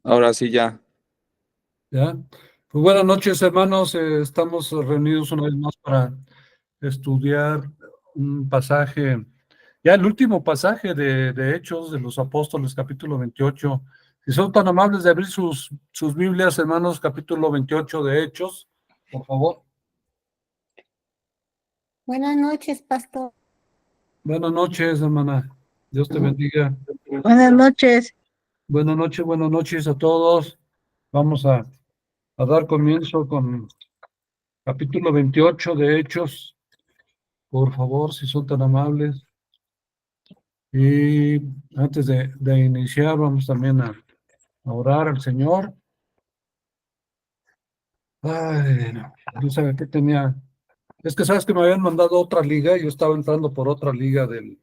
Ahora sí ya. ¿Ya? Pues buenas noches, hermanos. Estamos reunidos una vez más para estudiar un pasaje, ya el último pasaje de Hechos de los Apóstoles, capítulo 28. Si son tan amables de abrir sus Biblias, hermanos, capítulo 28 de Hechos, por favor. Buenas noches, pastor. Buenas noches, hermana. Dios te bendiga. Buenas noches. Buenas noches a todos. Vamos a dar comienzo con capítulo 28 de Hechos. Por favor, si son tan amables. Y antes de iniciar, vamos también a orar al Señor. Ay, no, no sabía qué tenía. Es que sabes que me habían mandado otra liga y yo estaba entrando por otra liga de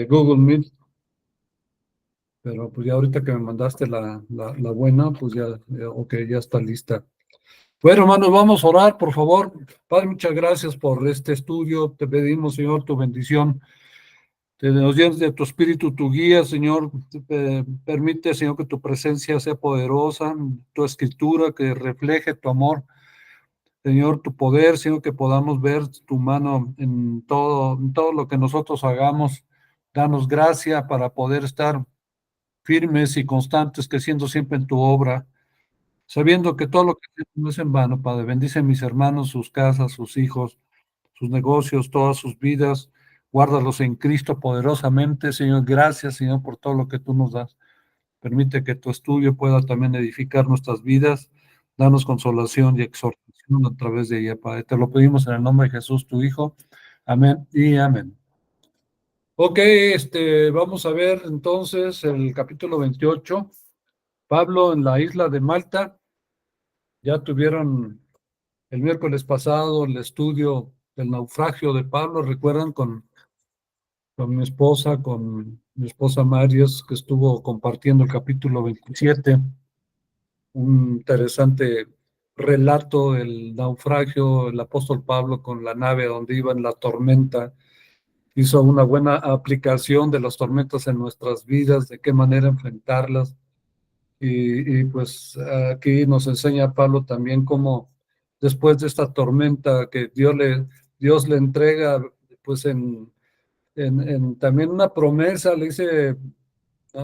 Google Meet. Pero pues ya ahorita que me mandaste la buena, pues ok, ya está lista. Bueno, hermanos, vamos a orar, por favor. Padre, muchas gracias por este estudio. Te pedimos, Señor, tu bendición. Te nos llenes de tu espíritu, tu guía, Señor. Permite, Señor, que tu presencia sea poderosa, tu escritura que refleje tu amor, Señor, tu poder, Señor, que podamos ver tu mano en todo lo que nosotros hagamos. Danos gracia para poder estar firmes y constantes, creciendo siempre en tu obra, sabiendo que todo lo que hacemos no es en vano, Padre. Bendice a mis hermanos, sus casas, sus hijos, sus negocios, todas sus vidas. Guárdalos en Cristo poderosamente, Señor. Gracias, Señor, por todo lo que tú nos das. Permite que tu estudio pueda también edificar nuestras vidas. Danos consolación y exhortación a través de ella, Padre. Te lo pedimos en el nombre de Jesús, tu Hijo. Amén y amén. Ok, vamos a ver entonces el capítulo 28. Pablo en la isla de Malta. Ya tuvieron el miércoles pasado el estudio del naufragio de Pablo, recuerdan, con mi esposa Marias, que estuvo compartiendo el capítulo 27, un interesante relato del naufragio, el apóstol Pablo con la nave donde iba en la tormenta, hizo una buena aplicación de las tormentas en nuestras vidas, de qué manera enfrentarlas. Y pues aquí nos enseña Pablo también cómo después de esta tormenta que Dios le entrega, pues en también una promesa, le dice,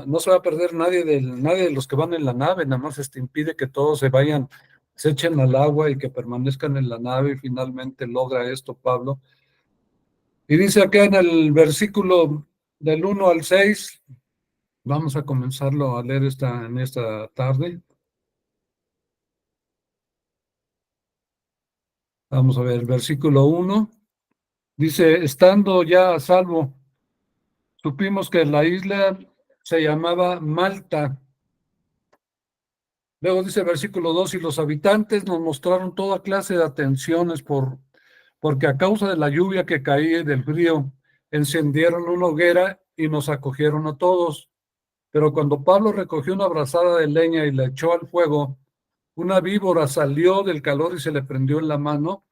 no se va a perder nadie de los que van en la nave, nada más impide que todos se vayan, se echen al agua y que permanezcan en la nave, y finalmente logra esto Pablo. Y dice acá en el versículo del 1 al 6, vamos a comenzarlo a leer en esta tarde. Vamos a ver, el versículo 1 dice, estando ya a salvo, supimos que la isla se llamaba Malta. Luego dice el versículo 2, y los habitantes nos mostraron toda clase de atenciones porque a causa de la lluvia que caía y del frío, encendieron una hoguera y nos acogieron a todos. Pero cuando Pablo recogió una brazada de leña y la echó al fuego, una víbora salió del calor y se le prendió en la mano,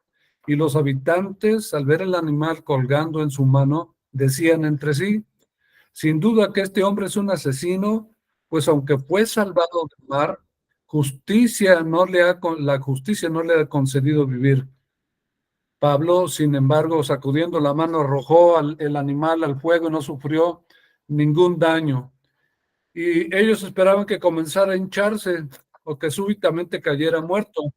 y los habitantes, al ver el animal colgando en su mano, decían entre sí, sin duda que este hombre es un asesino, pues aunque fue salvado del mar, la justicia no le ha concedido vivir. Pablo, sin embargo, sacudiendo la mano, arrojó el animal al fuego y no sufrió ningún daño. Y ellos esperaban que comenzara a hincharse o que súbitamente cayera muerto.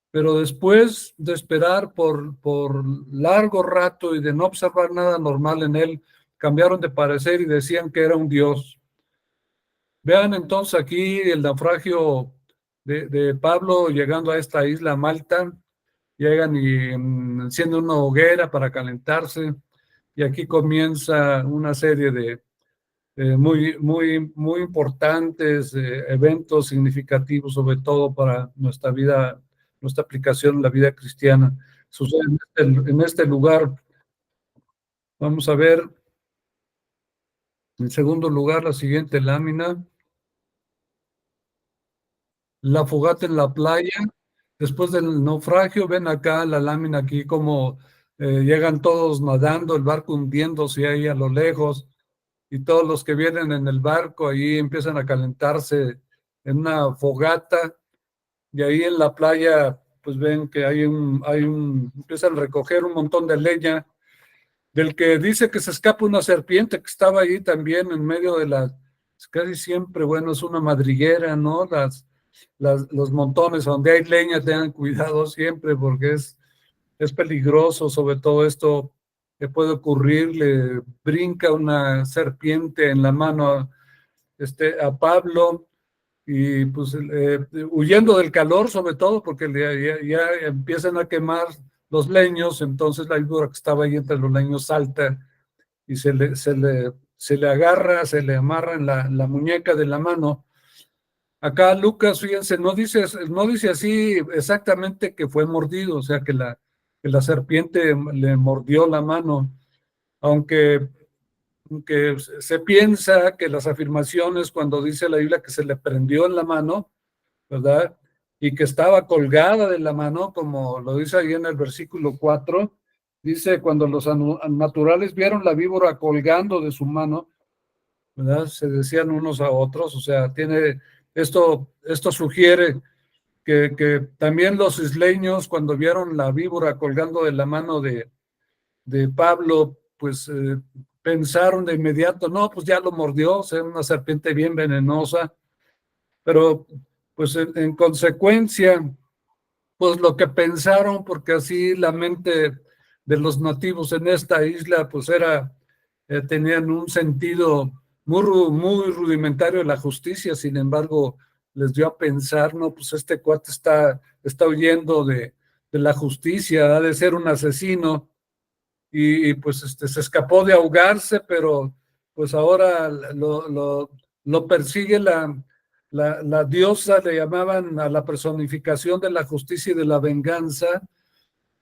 Pero después de esperar por largo rato y de no observar nada normal en él, cambiaron de parecer y decían que era un dios. Vean entonces aquí el naufragio de Pablo llegando a esta isla Malta. Llegan y encienden una hoguera para calentarse, y aquí comienza una serie de muy importantes eventos significativos, sobre todo para nuestra vida, nuestra aplicación en la vida cristiana. Sucede en este lugar. Vamos a ver, en segundo lugar, la siguiente lámina. La fogata en la playa. Después del naufragio, ven acá la lámina aquí como llegan todos nadando, el barco hundiéndose ahí a lo lejos. y todos los que vienen en el barco ahí empiezan a calentarse en una fogata, y ahí en la playa pues ven que empiezan a recoger un montón de leña, del que dice que se escapa una serpiente que estaba ahí también en medio de casi siempre, bueno, es una madriguera, ¿no? Los montones donde hay leña, tengan cuidado siempre porque es peligroso, sobre todo esto que puede ocurrir, le brinca una serpiente en la mano a Pablo, y pues huyendo del calor sobre todo, porque ya empiezan a quemar los leños, entonces la víbora que estaba ahí entre los leños salta y se le agarra, se le amarra en la muñeca de la mano. Acá Lucas, fíjense, no dice así exactamente que fue mordido, o sea, que la serpiente le mordió la mano, aunque se piensa que las afirmaciones cuando dice la Biblia que se le prendió en la mano, ¿verdad? Y que estaba colgada de la mano, como lo dice ahí en el versículo 4, dice, cuando los naturales vieron la víbora colgando de su mano, ¿verdad? Se decían unos a otros, o sea, esto sugiere que también los isleños, cuando vieron la víbora colgando de la mano de Pablo, pues pensaron de inmediato, no, pues ya lo mordió, o sea, una serpiente bien venenosa, pero pues en consecuencia, pues lo que pensaron, porque así la mente de los nativos en esta isla, pues tenían un sentido muy rudimentario de la justicia, sin embargo, les dio a pensar, no, pues este cuate está huyendo de la justicia, ha de ser un asesino, y pues se escapó de ahogarse, pero pues ahora lo persigue la diosa, le llamaban a la personificación de la justicia y de la venganza,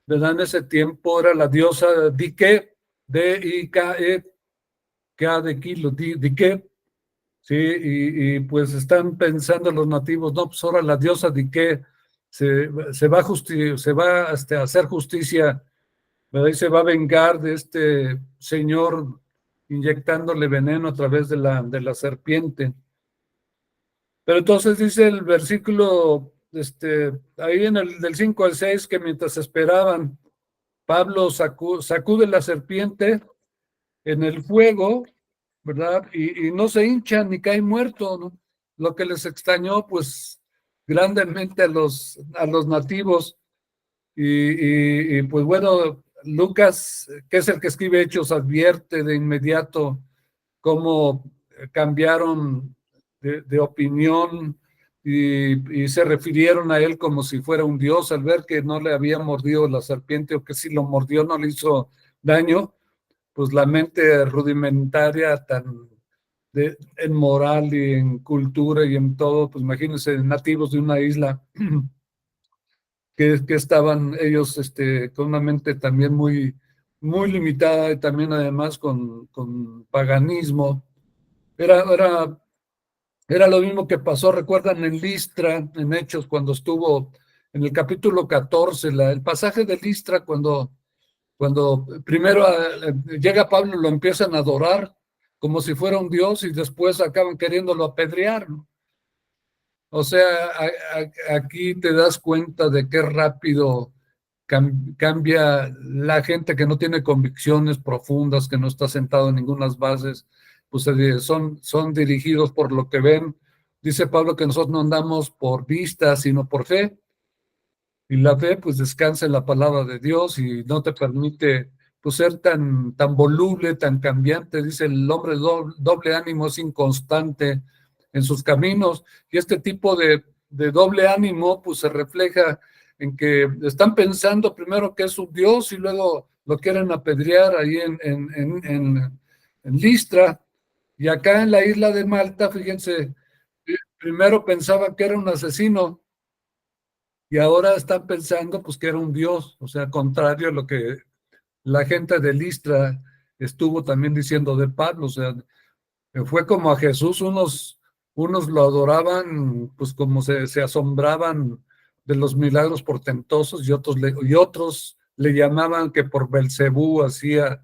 ¿verdad? En ese tiempo era la diosa Dike, D-I-K-E, K de kilo, Dike, sí, y pues están pensando los nativos, no, pues ahora la diosa Dike se va a hacer justicia, ¿verdad? Y se va a vengar de este señor inyectándole veneno a través de la serpiente. Pero entonces dice el versículo, ahí del 5 al 6, que mientras esperaban, Pablo sacude la serpiente en el fuego, ¿verdad? Y no se hincha ni cae muerto, ¿no? Lo que les extrañó, pues, grandemente a los nativos. Pues bueno, Lucas, que es el que escribe Hechos, advierte de inmediato cómo cambiaron de opinión y se refirieron a él como si fuera un dios al ver que no le había mordido la serpiente, o que si lo mordió no le hizo daño. Pues la mente rudimentaria en moral y en cultura y en todo, pues imagínense, nativos de una isla que estaban ellos con una mente también muy limitada, y también además con paganismo. Era lo mismo que pasó, recuerdan, en Listra, en Hechos, cuando estuvo en el capítulo 14, el pasaje de Listra, cuando primero llega Pablo, lo empiezan a adorar como si fuera un dios, y después acaban queriéndolo apedrear, ¿no? O sea, aquí te das cuenta de qué rápido cambia la gente que no tiene convicciones profundas, que no está sentado en ninguna bases, pues son dirigidos por lo que ven. Dice Pablo que nosotros no andamos por vista, sino por fe. Y la fe, pues, descansa en la palabra de Dios y no te permite, pues, ser tan voluble, tan cambiante. Dice, el hombre doble ánimo es inconstante en sus caminos. Y este tipo de doble ánimo, pues, se refleja en que están pensando primero que es un Dios y luego lo quieren apedrear ahí en Listra. Y acá en la isla de Malta, fíjense, primero pensaban que era un asesino, y ahora están pensando pues que era un dios, o sea, contrario a lo que la gente de Listra estuvo también diciendo de Pablo. O sea, fue como a Jesús, unos lo adoraban pues como se asombraban de los milagros portentosos, y otros le llamaban que por Belcebú hacía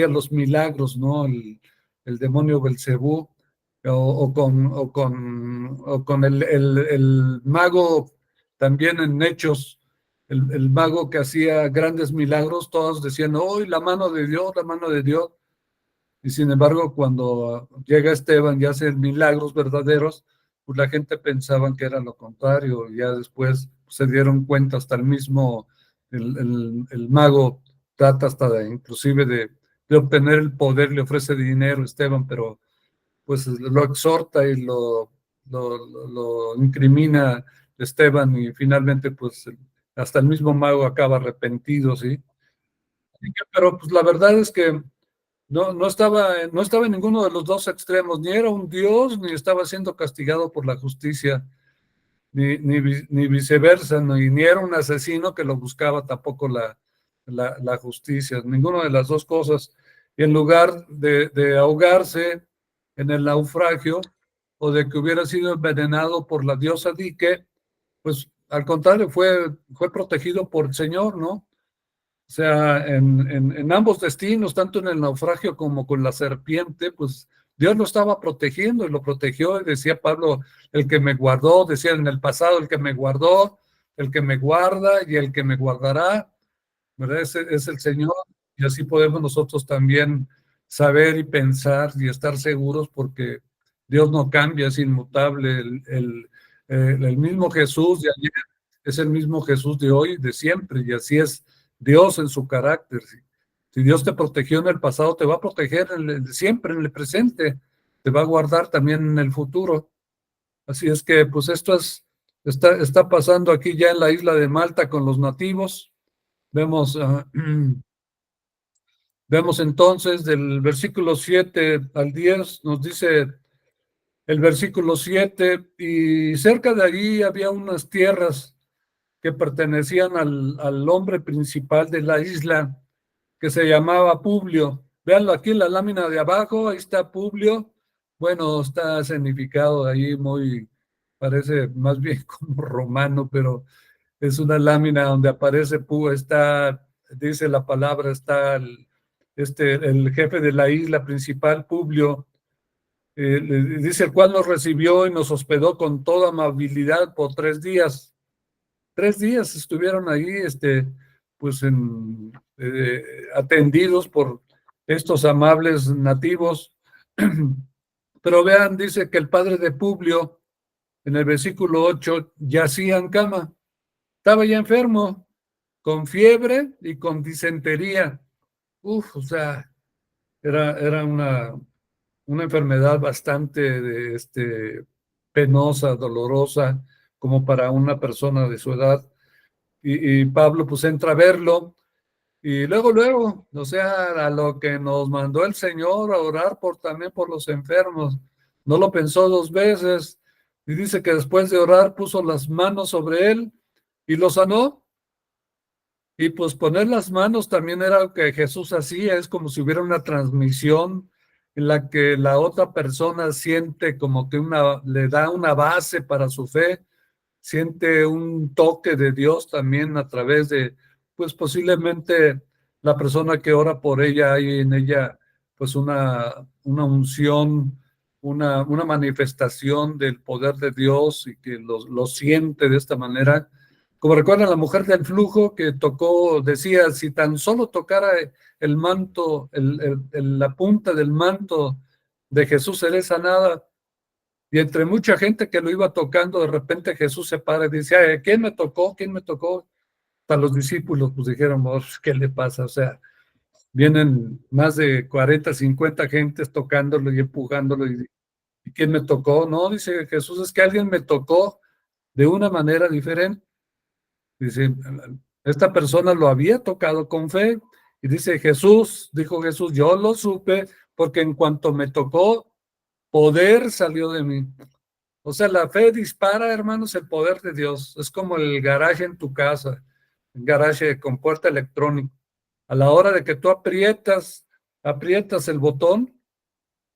los milagros, ¿no? el demonio Belcebú, o con el mago también en Hechos, el mago que hacía grandes milagros, todos decían, ¡oh, la mano de Dios, la mano de Dios! Y sin embargo, cuando llega Esteban y hace milagros verdaderos, pues la gente pensaba que era lo contrario. Ya después se dieron cuenta, hasta el mismo, el mago trata hasta inclusive de obtener el poder, le ofrece dinero a Esteban, pero pues lo exhorta y lo incrimina Esteban, y finalmente pues hasta el mismo mago acaba arrepentido, ¿sí? Pero pues la verdad es que no estaba en ninguno de los dos extremos, ni era un dios, ni estaba siendo castigado por la justicia, ni viceversa, ni era un asesino que lo buscaba tampoco la justicia, ninguna de las dos cosas. Y en lugar de ahogarse en el naufragio, o de que hubiera sido envenenado por la diosa Dike, pues al contrario, fue protegido por el Señor, ¿no? O sea, en ambos destinos, tanto en el naufragio como con la serpiente, pues Dios lo estaba protegiendo y lo protegió. Y decía Pablo, el que me guardó, decía en el pasado, el que me guardó, el que me guarda y el que me guardará, ¿verdad? Es el Señor. Y así podemos nosotros también saber y pensar y estar seguros, porque Dios no cambia, es inmutable. El mismo Jesús de ayer es el mismo Jesús de hoy, de siempre, y así es Dios en su carácter. Si Dios te protegió en el pasado, te va a proteger siempre en el presente, te va a guardar también en el futuro. Así es que, pues esto está pasando aquí ya en la isla de Malta con los nativos. Vemos, vemos entonces del versículo 7 al 10, nos dice el versículo 7, y cerca de allí había unas tierras que pertenecían al hombre principal de la isla, que se llamaba Publio. Veanlo aquí en la lámina de abajo, ahí está Publio. Bueno, está escenificado ahí muy, parece más bien como romano, pero es una lámina donde aparece, está, dice la palabra, está el jefe de la isla principal, Publio, dice, el cual nos recibió y nos hospedó con toda amabilidad por 3 días. 3 días estuvieron ahí, pues atendidos por estos amables nativos. Pero vean, dice que el padre de Publio, en el versículo 8, yacía en cama, estaba ya enfermo, con fiebre y con disentería. Uf, o sea, era una enfermedad bastante penosa, dolorosa, como para una persona de su edad. Y Pablo pues entra a verlo, y luego, o sea, a lo que nos mandó el Señor a orar también por los enfermos. No lo pensó 2 veces, y dice que después de orar puso las manos sobre él y lo sanó. Y pues poner las manos también era lo que Jesús hacía, es como si hubiera una transmisión en la que la otra persona siente como que le da una base para su fe, siente un toque de Dios también a través de, pues posiblemente la persona que ora por ella, hay en ella pues una unción, una manifestación del poder de Dios, y que lo siente de esta manera. Como recuerdan la mujer del flujo que tocó, decía, si tan solo tocara el manto, la punta del manto de Jesús, seré sanada. Y entre mucha gente que lo iba tocando, de repente Jesús se para y dice, ay, ¿quién me tocó? ¿Quién me tocó? Para los discípulos, pues dijeron, oh, ¿qué le pasa? O sea, vienen más de 40, 50 gentes tocándolo y empujándolo. ¿Y quién me tocó? No, dice Jesús, es que alguien me tocó de una manera diferente. Dice, esta persona lo había tocado con fe. Y dice Jesús, dijo Jesús, yo lo supe porque en cuanto me tocó, poder salió de mí. O sea, la fe dispara, hermanos, el poder de Dios. Es como el garaje en tu casa, el garaje con puerta electrónica. A la hora de que tú aprietas el botón,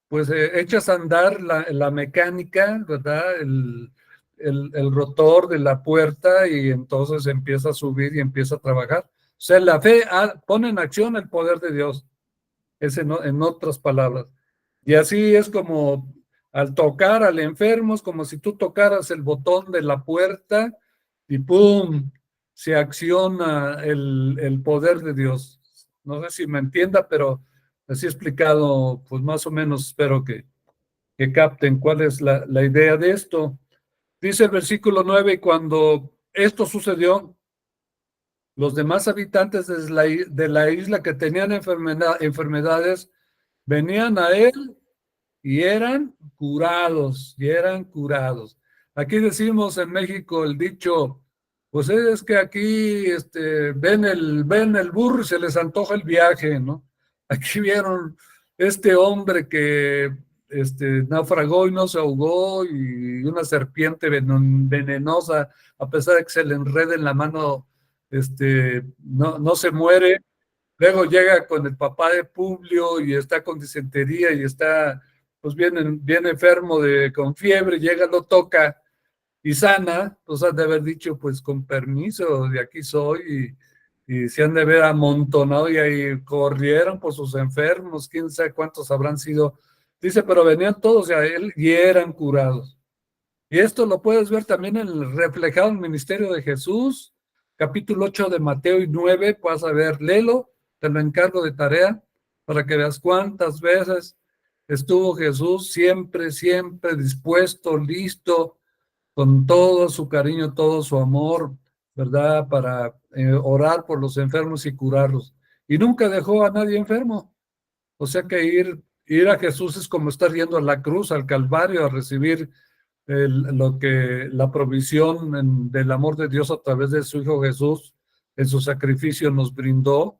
pues echas a andar la mecánica, ¿verdad? El rotor de la puerta, y entonces empieza a subir y empieza a trabajar. O sea, la fe pone en acción el poder de Dios. Es en otras palabras. Y así es como al tocar al enfermo, es como si tú tocaras el botón de la puerta y ¡pum! Se acciona el poder de Dios. No sé si me entienda, pero así explicado, pues más o menos espero que capten cuál es la idea de esto. Dice el versículo 9, y cuando esto sucedió, los demás habitantes de la isla que tenían enfermedades venían a él y eran curados. Aquí decimos en México el dicho, pues es que aquí ven el burro y se les antoja el viaje, ¿no? Aquí vieron este hombre que naufragó y no se ahogó y una serpiente venenosa, a pesar de que se le enrede en la mano, no se muere. Luego llega con el papá de Publio y está con disentería y está pues bien enfermo con fiebre, llega, lo toca y sana, pues han de haber dicho pues con permiso, de aquí soy y se han de haber amontonado y ahí corrieron por sus enfermos, quién sabe cuántos habrán sido. Dice, pero venían todos a él y eran curados. Y esto lo puedes ver también reflejado en el ministerio de Jesús, capítulo 8 de Mateo y 9, vas a ver, léelo, te lo encargo de tarea, para que veas cuántas veces estuvo Jesús siempre, siempre dispuesto, listo, con todo su cariño, todo su amor, ¿verdad? Para orar por los enfermos y curarlos. Y nunca dejó a nadie enfermo. O sea que ir a Jesús es como estar yendo a la cruz, al Calvario, a recibir la provisión del amor de Dios a través de su Hijo Jesús, en su sacrificio nos brindó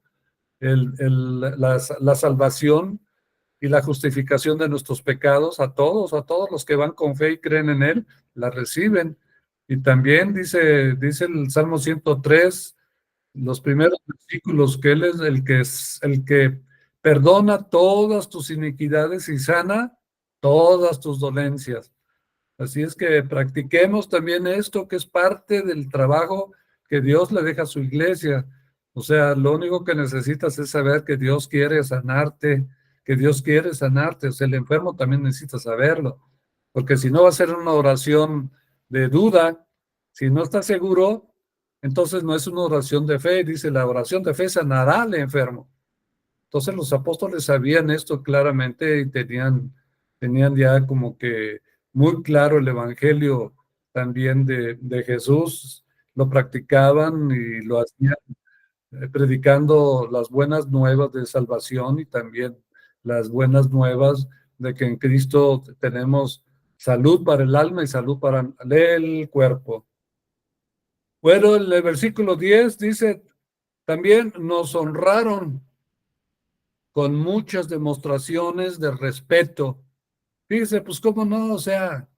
la salvación y la justificación de nuestros pecados a todos los que van con fe y creen en Él, la reciben. Y también dice el Salmo 103, los primeros versículos, que Él es el que perdona todas tus iniquidades y sana todas tus dolencias. Así es que practiquemos también esto, que es parte del trabajo que Dios le deja a su iglesia. O sea, lo único que necesitas es saber que Dios quiere sanarte, que Dios quiere sanarte. O sea, el enfermo también necesita saberlo, porque si no va a ser una oración de duda, si no está seguro, entonces no es una oración de fe. Dice, la oración de fe sanará al enfermo. Entonces los apóstoles sabían esto claramente y tenían ya como que muy claro el evangelio también de Jesús, lo practicaban y lo hacían predicando las buenas nuevas de salvación y también las buenas nuevas de que en Cristo tenemos salud para el alma y salud para el cuerpo. Bueno, el versículo 10 dice, también nos honraron con muchas demostraciones de respeto. Fíjese, pues cómo no, o sea,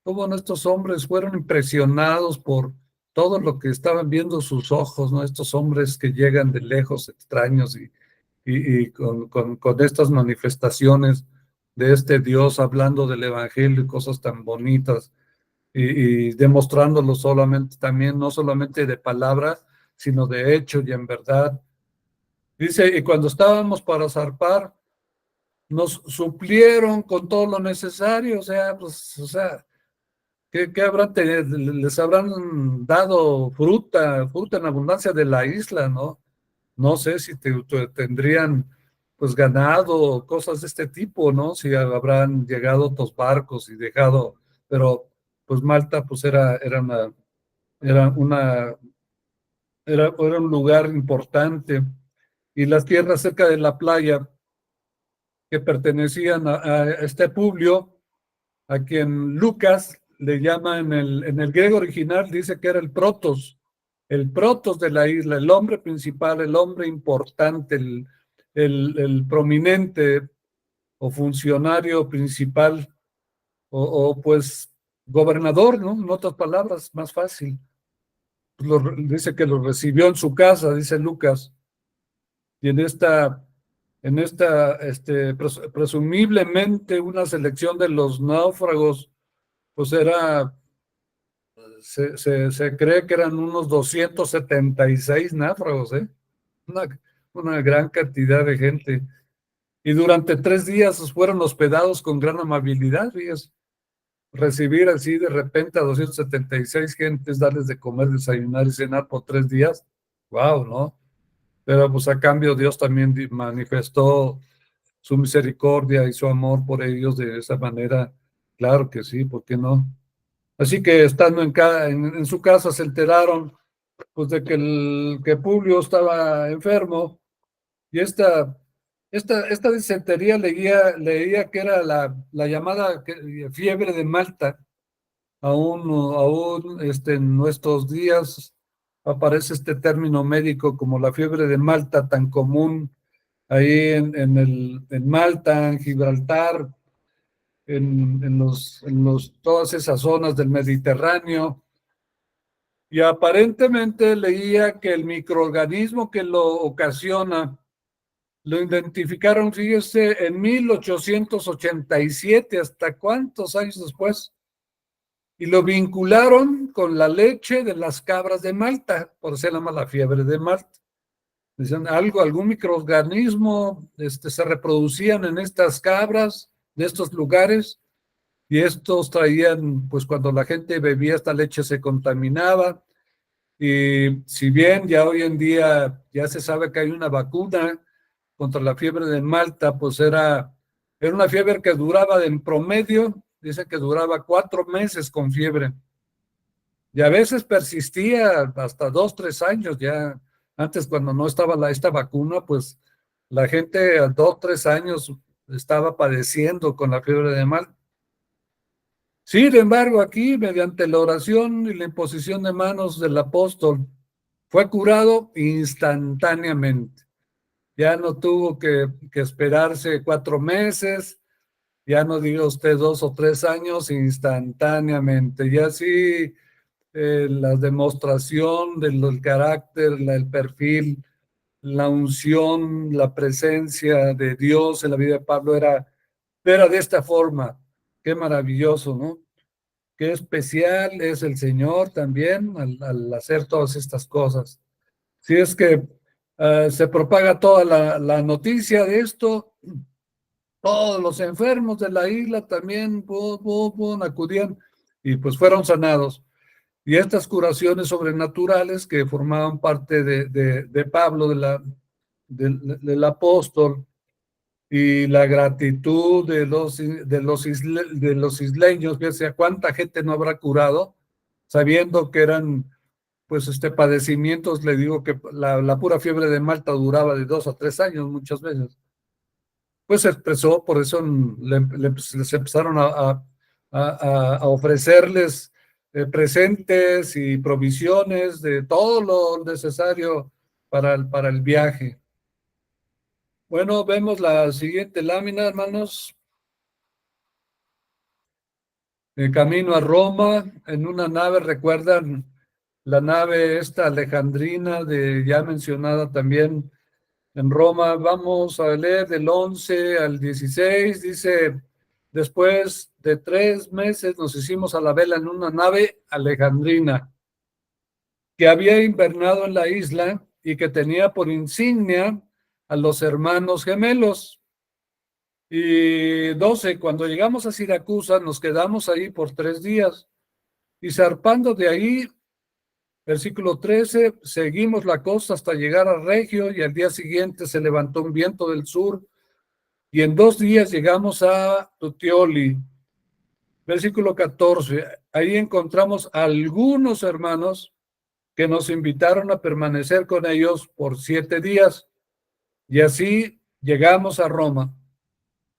cómo no estos hombres fueron impresionados por todo lo que estaban viendo sus ojos, ¿no? Estos hombres que llegan de lejos, extraños, y con estas manifestaciones de este Dios hablando del Evangelio y cosas tan bonitas, y demostrándolo solamente también, no solamente de palabras, sino de hecho y en verdad. Dice, y cuando estábamos para zarpar, nos suplieron con todo lo necesario, o sea, pues, o sea, ¿qué habrán tenido? Les habrán dado fruta en abundancia de la isla, ¿no? No sé si tendrían, pues, ganado, cosas de este tipo, ¿no? Si habrán llegado otros barcos y dejado, pero, pues, Malta, pues, era una, era un lugar importante, y las tierras cerca de la playa que pertenecían a este Publio, a quien Lucas le llama en el griego original, dice que era el protos de la isla, el hombre principal, el hombre importante, el prominente o funcionario principal, pues gobernador, ¿no? En otras palabras, más fácil. Dice que lo recibió en su casa, dice Lucas, y presumiblemente una selección de los náufragos, pues se cree que eran unos 276 náufragos, ¿eh? Una gran cantidad de gente. y durante 3 días fueron hospedados con gran amabilidad, fíjense. Recibir así de repente a 276 gentes, darles de comer, desayunar y cenar por 3 días, wow, ¿no? Pero pues a cambio Dios también manifestó su misericordia y su amor por ellos de esa manera. Claro que sí, ¿por qué no? Así que estando en su casa se enteraron pues de que Publio estaba enfermo, y esta disentería leía que era la llamada fiebre de Malta. Aún en nuestros días aparece este término médico como la fiebre de Malta, tan común ahí en Malta, en Gibraltar, todas esas zonas del Mediterráneo. Y aparentemente leía que el microorganismo que lo ocasiona lo identificaron, fíjese, en 1887, ¿hasta cuántos años después? Y lo vincularon con la leche de las cabras de Malta, por eso se llama la fiebre de Malta. Decían algún microorganismo se reproducían en estas cabras de estos lugares, y estos traían, pues cuando la gente bebía esta leche se contaminaba. Y si bien ya hoy en día ya se sabe que hay una vacuna contra la fiebre de Malta, pues era una fiebre que duraba en promedio, dice que duraba 4 meses con fiebre. Y a veces persistía hasta 2, 3 años ya. Antes, cuando no estaba esta vacuna, pues la gente a 2, 3 años estaba padeciendo con la fiebre de Malta. Sin embargo, aquí, mediante la oración y la imposición de manos del apóstol, fue curado instantáneamente. Ya no tuvo que esperarse 4 meses, ya no diga usted 2 o 3 años, instantáneamente. Y así la demostración del carácter, el perfil, la unción, la presencia de Dios en la vida de Pablo era de esta forma. Qué maravilloso, ¿no? Qué especial es el Señor también al hacer todas estas cosas. Si es que se propaga toda la noticia de esto, todos los enfermos de la isla también acudían y pues fueron sanados. Y estas curaciones sobrenaturales que formaban parte de Pablo, del apóstol, y la gratitud de los isleños, que sea cuánta gente no habrá curado, sabiendo que eran pues padecimientos. Le digo que la pura fiebre de Malta duraba de 2 a 3 años muchas veces. Pues se expresó, por eso les empezaron a ofrecerles presentes y provisiones de todo lo necesario para el viaje. Bueno, vemos la siguiente lámina, hermanos. El camino a Roma, en una nave, recuerdan la nave esta alejandrina ya mencionada también en Roma. Vamos a leer del 11 al 16, dice: después de 3 meses nos hicimos a la vela en una nave alejandrina que había invernado en la isla y que tenía por insignia a los hermanos gemelos. Y 12, cuando llegamos a Siracusa, nos quedamos ahí por 3 días. Y zarpando de ahí, versículo 13, seguimos la costa hasta llegar a Regio, y al día siguiente se levantó un viento del sur, y en 2 días llegamos a Puteoli. Versículo 14, ahí encontramos a algunos hermanos que nos invitaron a permanecer con ellos por 7 días, y así llegamos a Roma.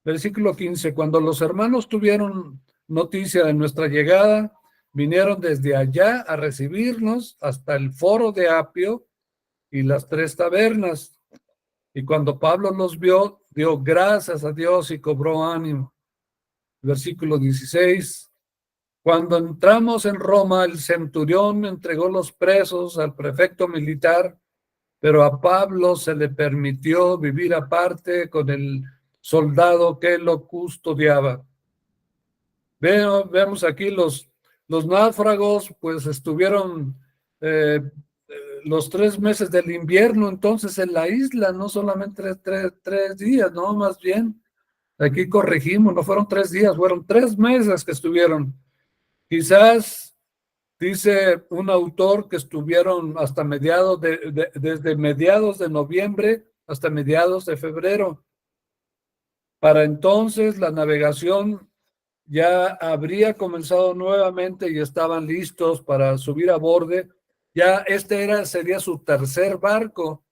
Versículo 15, cuando los hermanos tuvieron noticia de nuestra llegada, vinieron desde allá a recibirnos hasta el foro de Apio y las 3 tabernas. Y cuando Pablo los vio, dio gracias a Dios y cobró ánimo. Versículo 16, cuando entramos en Roma, el centurión entregó los presos al prefecto militar, pero a Pablo se le permitió vivir aparte con el soldado que lo custodiaba. Vemos aquí los náufragos, pues estuvieron los 3 meses del invierno entonces en la isla, no solamente tres días, no, más bien, aquí corregimos, no fueron 3 días, fueron 3 meses que estuvieron. Quizás dice un autor que estuvieron hasta desde mediados de noviembre hasta mediados de febrero. Para entonces la navegación ya habría comenzado nuevamente y estaban listos para subir a borde. Ya sería su tercer barco.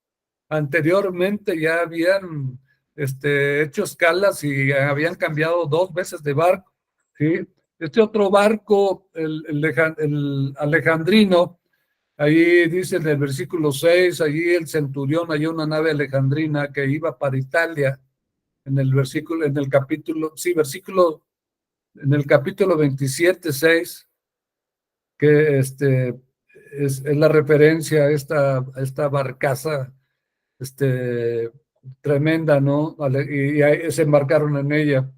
Anteriormente ya habían hecho escalas y habían cambiado 2 veces de barco, ¿sí? Este otro barco, el Alejandrino, ahí dice en el versículo 6, allí el centurión halló una nave alejandrina que iba para Italia, en el capítulo, sí, en el capítulo 27, 6, que es la referencia a esta barcaza tremenda, ¿no? Y ahí se embarcaron en ella.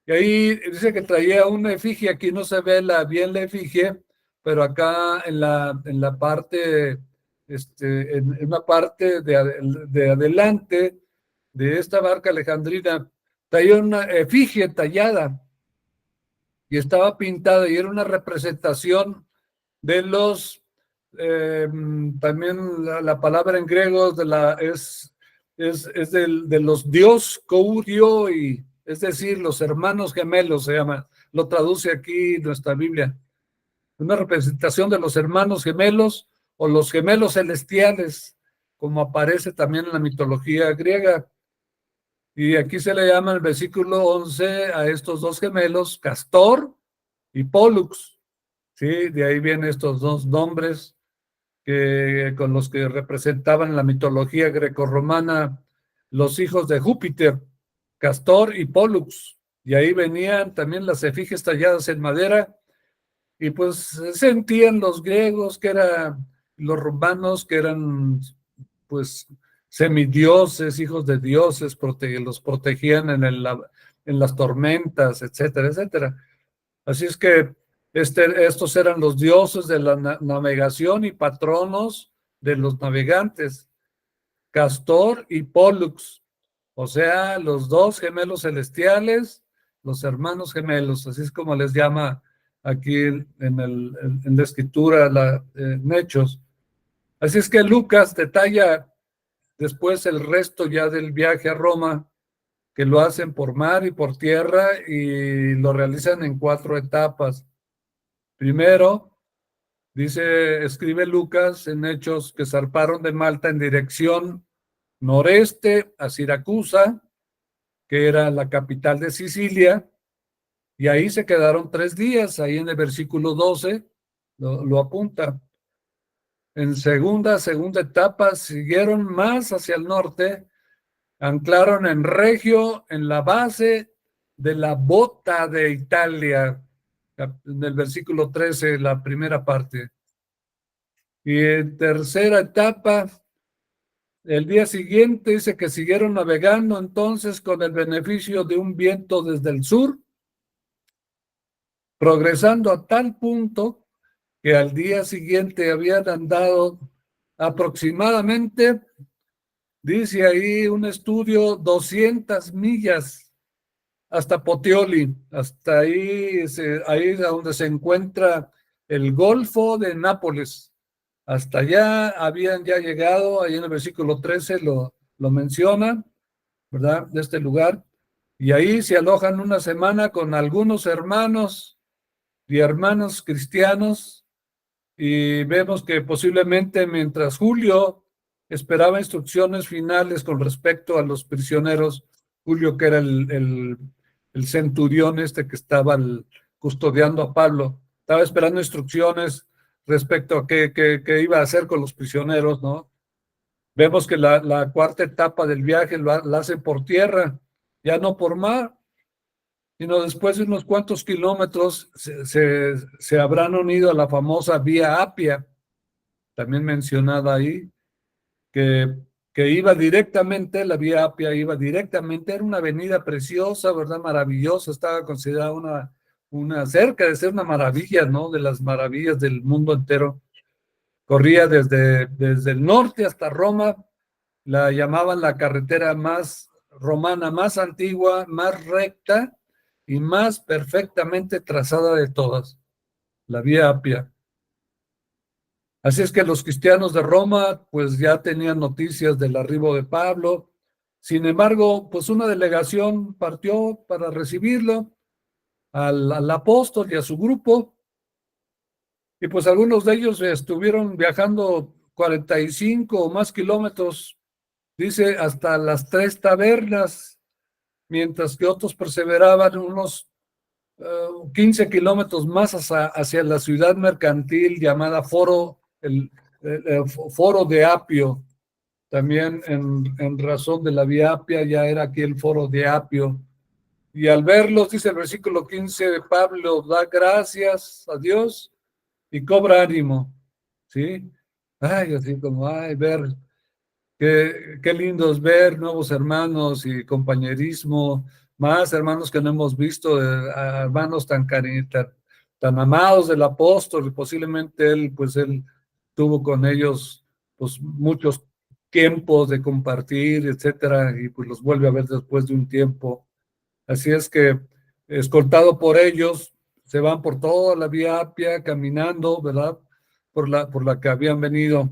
Y ahí dice que traía una efigie, aquí no se ve bien la efigie, pero acá en la parte, en una parte de adelante de esta barca alejandrina, traía una efigie tallada y estaba pintada y era una representación de los, también la palabra en griego de los dios Kourio, y es decir, los hermanos gemelos se llama, lo traduce aquí nuestra Biblia, una representación de los hermanos gemelos o los gemelos celestiales, como aparece también en la mitología griega. Y aquí se le llama en el versículo 11 a estos 2 gemelos, Castor y Pólux. Sí, de ahí vienen estos 2 nombres con los que representaban la mitología grecorromana los hijos de Júpiter, Castor y Pólux. Y ahí venían también las efigies talladas en madera. Y pues sentían los griegos los romanos que eran pues semidioses, hijos de dioses, los protegían en las tormentas, etcétera, etcétera. Así es que estos eran los dioses de la navegación y patronos de los navegantes, Castor y Pólux, o sea, los 2 gemelos celestiales, los hermanos gemelos, así es como les llama aquí en la escritura, en Hechos. Así es que Lucas detalla después el resto ya del viaje a Roma, que lo hacen por mar y por tierra y lo realizan en 4 etapas. Primero, escribe Lucas en Hechos que zarparon de Malta en dirección noreste a Siracusa, que era la capital de Sicilia, y ahí se quedaron 3 días, ahí en el versículo 12 lo apunta. En segunda etapa siguieron más hacia el norte, anclaron en Regio, en la base de la Bota de Italia, en el versículo 13, la primera parte. Y en tercera etapa, el día siguiente dice que siguieron navegando entonces con el beneficio de un viento desde el sur, progresando a tal punto que al día siguiente habían andado aproximadamente, dice ahí un estudio, 200 millas hasta Potioli, hasta ahí es donde se encuentra el Golfo de Nápoles. Hasta allá habían ya llegado, ahí en el versículo 13 lo menciona, ¿verdad? De este lugar. Y ahí se alojan una semana con algunos hermanos y hermanos cristianos, y vemos que posiblemente mientras Julio esperaba instrucciones finales con respecto a los prisioneros, Julio, que era el centurión que estaba custodiando a Pablo, estaba esperando instrucciones respecto a qué iba a hacer con los prisioneros, ¿no? Vemos que la 4ª etapa del viaje la hace por tierra, ya no por mar, sino después de unos cuantos kilómetros se habrán unido a la famosa Vía Apia, también mencionada ahí, que iba directamente, la Vía Apia iba directamente, era una avenida preciosa, ¿verdad? Maravillosa, estaba considerada cerca de ser una maravilla, ¿no? De las maravillas del mundo entero, corría desde el norte hasta Roma, la llamaban la carretera más romana, más antigua, más recta y más perfectamente trazada de todas, la Vía Apia. Así es que los cristianos de Roma pues ya tenían noticias del arribo de Pablo. Sin embargo, pues una delegación partió para recibirlo al apóstol y a su grupo, y pues algunos de ellos estuvieron viajando 45 o más kilómetros, dice, hasta las 3 tabernas, mientras que otros perseveraban unos 15 kilómetros más hacia la ciudad mercantil llamada Foro de Apio. También en razón de la Vía Apia ya era aquí el Foro de Apio. Y al verlos, dice el versículo 15, Pablo da gracias a Dios y cobra ánimo, ¿sí? Ay, así como, ay, ver, qué lindo es ver nuevos hermanos y compañerismo, más hermanos que no hemos visto, hermanos tan amados del apóstol, y posiblemente él tuvo con ellos, pues, muchos tiempos de compartir, etcétera, y pues los vuelve a ver después de un tiempo. Así es que, escoltado por ellos, se van por toda la Vía Apia caminando, ¿verdad? Por la que habían venido.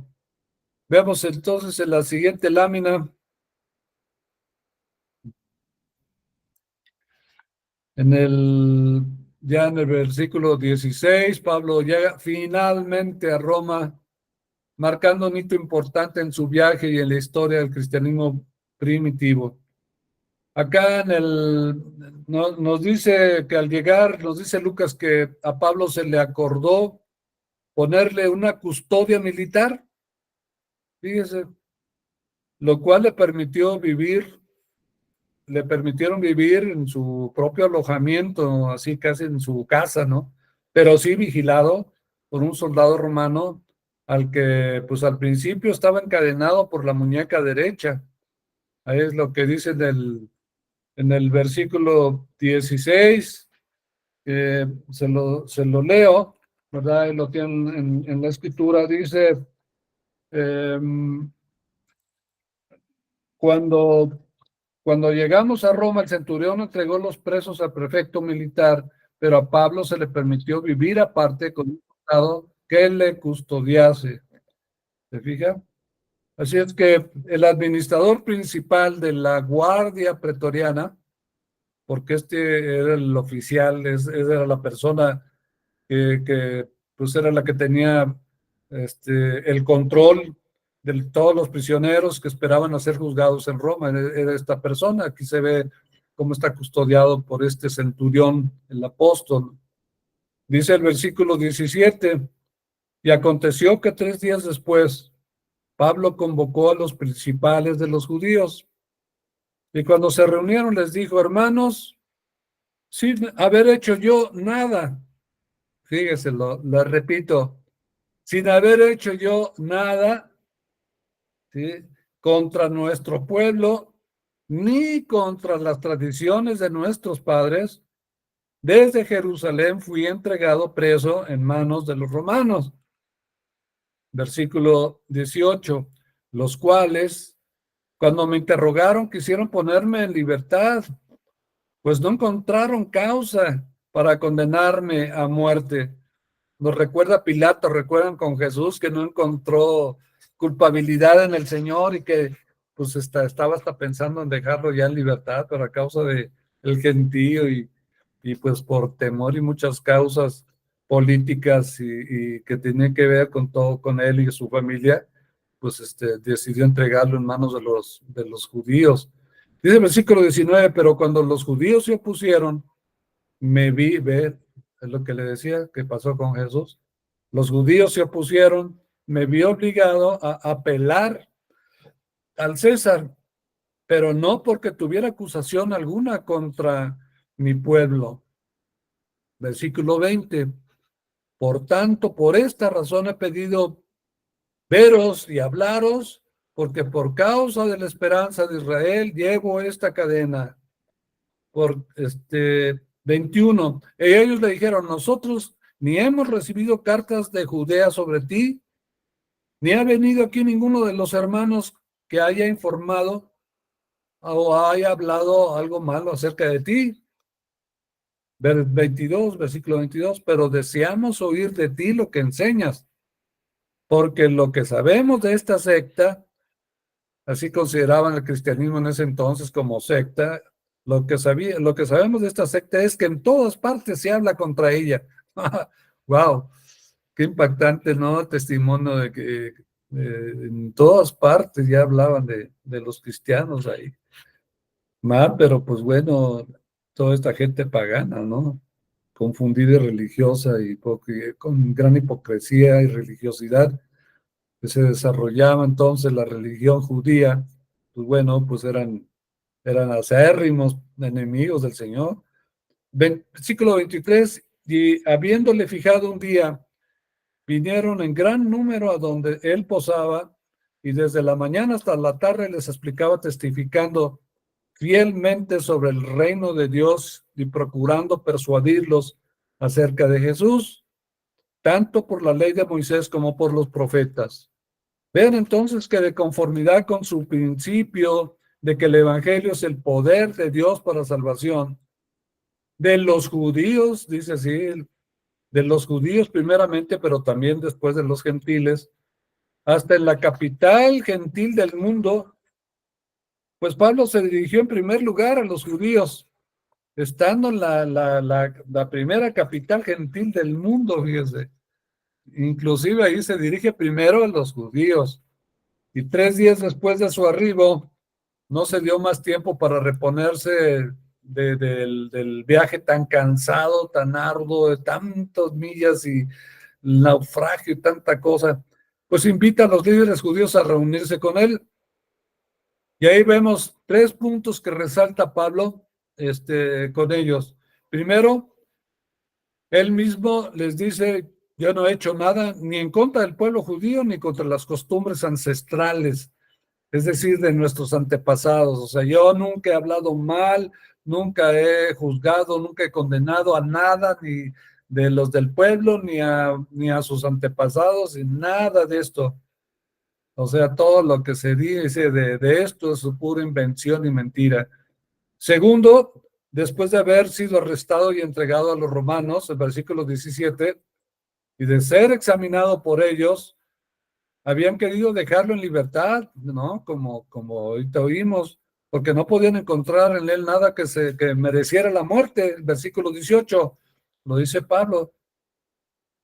Veamos entonces en la siguiente lámina, ya en el versículo 16, Pablo llega finalmente a Roma, marcando un hito importante en su viaje y en la historia del cristianismo primitivo. Acá nos dice que al llegar, nos dice Lucas que a Pablo se le acordó ponerle una custodia militar, fíjese, lo cual le permitieron vivir en su propio alojamiento, así casi en su casa, ¿no? Pero sí vigilado por un soldado romano al que, pues al principio estaba encadenado por la muñeca derecha. Ahí es lo que dice en el versículo 16, se lo leo, ¿verdad? Y lo tienen en la escritura, dice, cuando llegamos a Roma, el centurión entregó los presos al prefecto militar, pero a Pablo se le permitió vivir aparte con un soldado que le custodiase. ¿Se fija? Así es que el administrador principal de la guardia pretoriana, porque este era el oficial, era la persona que pues era la que tenía el control de todos los prisioneros que esperaban a ser juzgados en Roma, era esta persona. Aquí se ve cómo está custodiado por este centurión, el apóstol. Dice el versículo 17, y aconteció que 3 días después, Pablo convocó a los principales de los judíos, y cuando se reunieron les dijo, hermanos, sin haber hecho yo nada, fíjese, lo repito, sin haber hecho yo nada, ¿sí?, contra nuestro pueblo, ni contra las tradiciones de nuestros padres, desde Jerusalén fui entregado preso en manos de los romanos. Versículo 18, los cuales, cuando me interrogaron, quisieron ponerme en libertad, pues no encontraron causa para condenarme a muerte. Nos recuerda Pilato, recuerdan con Jesús que no encontró culpabilidad en el Señor y que pues estaba hasta pensando en dejarlo ya en libertad, pero a causa de el gentío y pues por temor y muchas causas políticas y que tenían que ver con todo, con él y su familia, pues decidió entregarlo en manos de los judíos. Dice el versículo 19, pero cuando los judíos se opusieron, es lo que le decía que pasó con Jesús. Los judíos se opusieron, me vi obligado a apelar al César, pero no porque tuviera acusación alguna contra mi pueblo. Versículo 20. Por tanto, por esta razón he pedido veros y hablaros, porque por causa de la esperanza de Israel llevo esta cadena. Por 21. Ellos le dijeron, nosotros ni hemos recibido cartas de Judea sobre ti, ni ha venido aquí ninguno de los hermanos que haya informado o haya hablado algo malo acerca de ti. 22, versículo 22, pero deseamos oír de ti lo que enseñas, porque lo que sabemos de esta secta, así consideraban el cristianismo en ese entonces como secta, lo que sabemos de esta secta es que en todas partes se habla contra ella. Wow, qué impactante, ¿no? El testimonio de que en todas partes ya hablaban de los cristianos ahí. Pero pues bueno, toda esta gente pagana, ¿no? Confundida y religiosa y con gran hipocresía y religiosidad que se desarrollaba entonces la religión judía, pues bueno, pues eran acérrimos enemigos del Señor. Versículo 23, y habiéndole fijado un día, vinieron en gran número a donde él posaba, y desde la mañana hasta la tarde les explicaba testificando fielmente sobre el reino de Dios y procurando persuadirlos acerca de Jesús, tanto por la ley de Moisés como por los profetas. Vean entonces que de conformidad con su principio de que el evangelio es el poder de Dios para salvación, de los judíos, dice así, de los judíos primeramente, pero también después de los gentiles, hasta en la capital gentil del mundo, pues Pablo se dirigió en primer lugar a los judíos, estando en la primera capital gentil del mundo, fíjese. Inclusive ahí se dirige primero a los judíos. Y 3 días después de su arribo, no se dio más tiempo para reponerse del viaje tan cansado, tan arduo, de tantas millas y naufragio y tanta cosa. Pues invita a los líderes judíos a reunirse con él. Y ahí vemos 3 puntos que resalta Pablo con ellos. Primero, él mismo les dice, yo no he hecho nada ni en contra del pueblo judío ni contra las costumbres ancestrales, es decir, de nuestros antepasados. O sea, yo nunca he hablado mal, nunca he juzgado, nunca he condenado a nada, ni de los del pueblo, ni a sus antepasados, y nada de esto. O sea, todo lo que se dice de esto es su pura invención y mentira. Segundo, después de haber sido arrestado y entregado a los romanos, el versículo 17, y de ser examinado por ellos, habían querido dejarlo en libertad, ¿no? Como ahorita oímos, porque no podían encontrar en él nada que mereciera la muerte. El versículo 18 lo dice Pablo.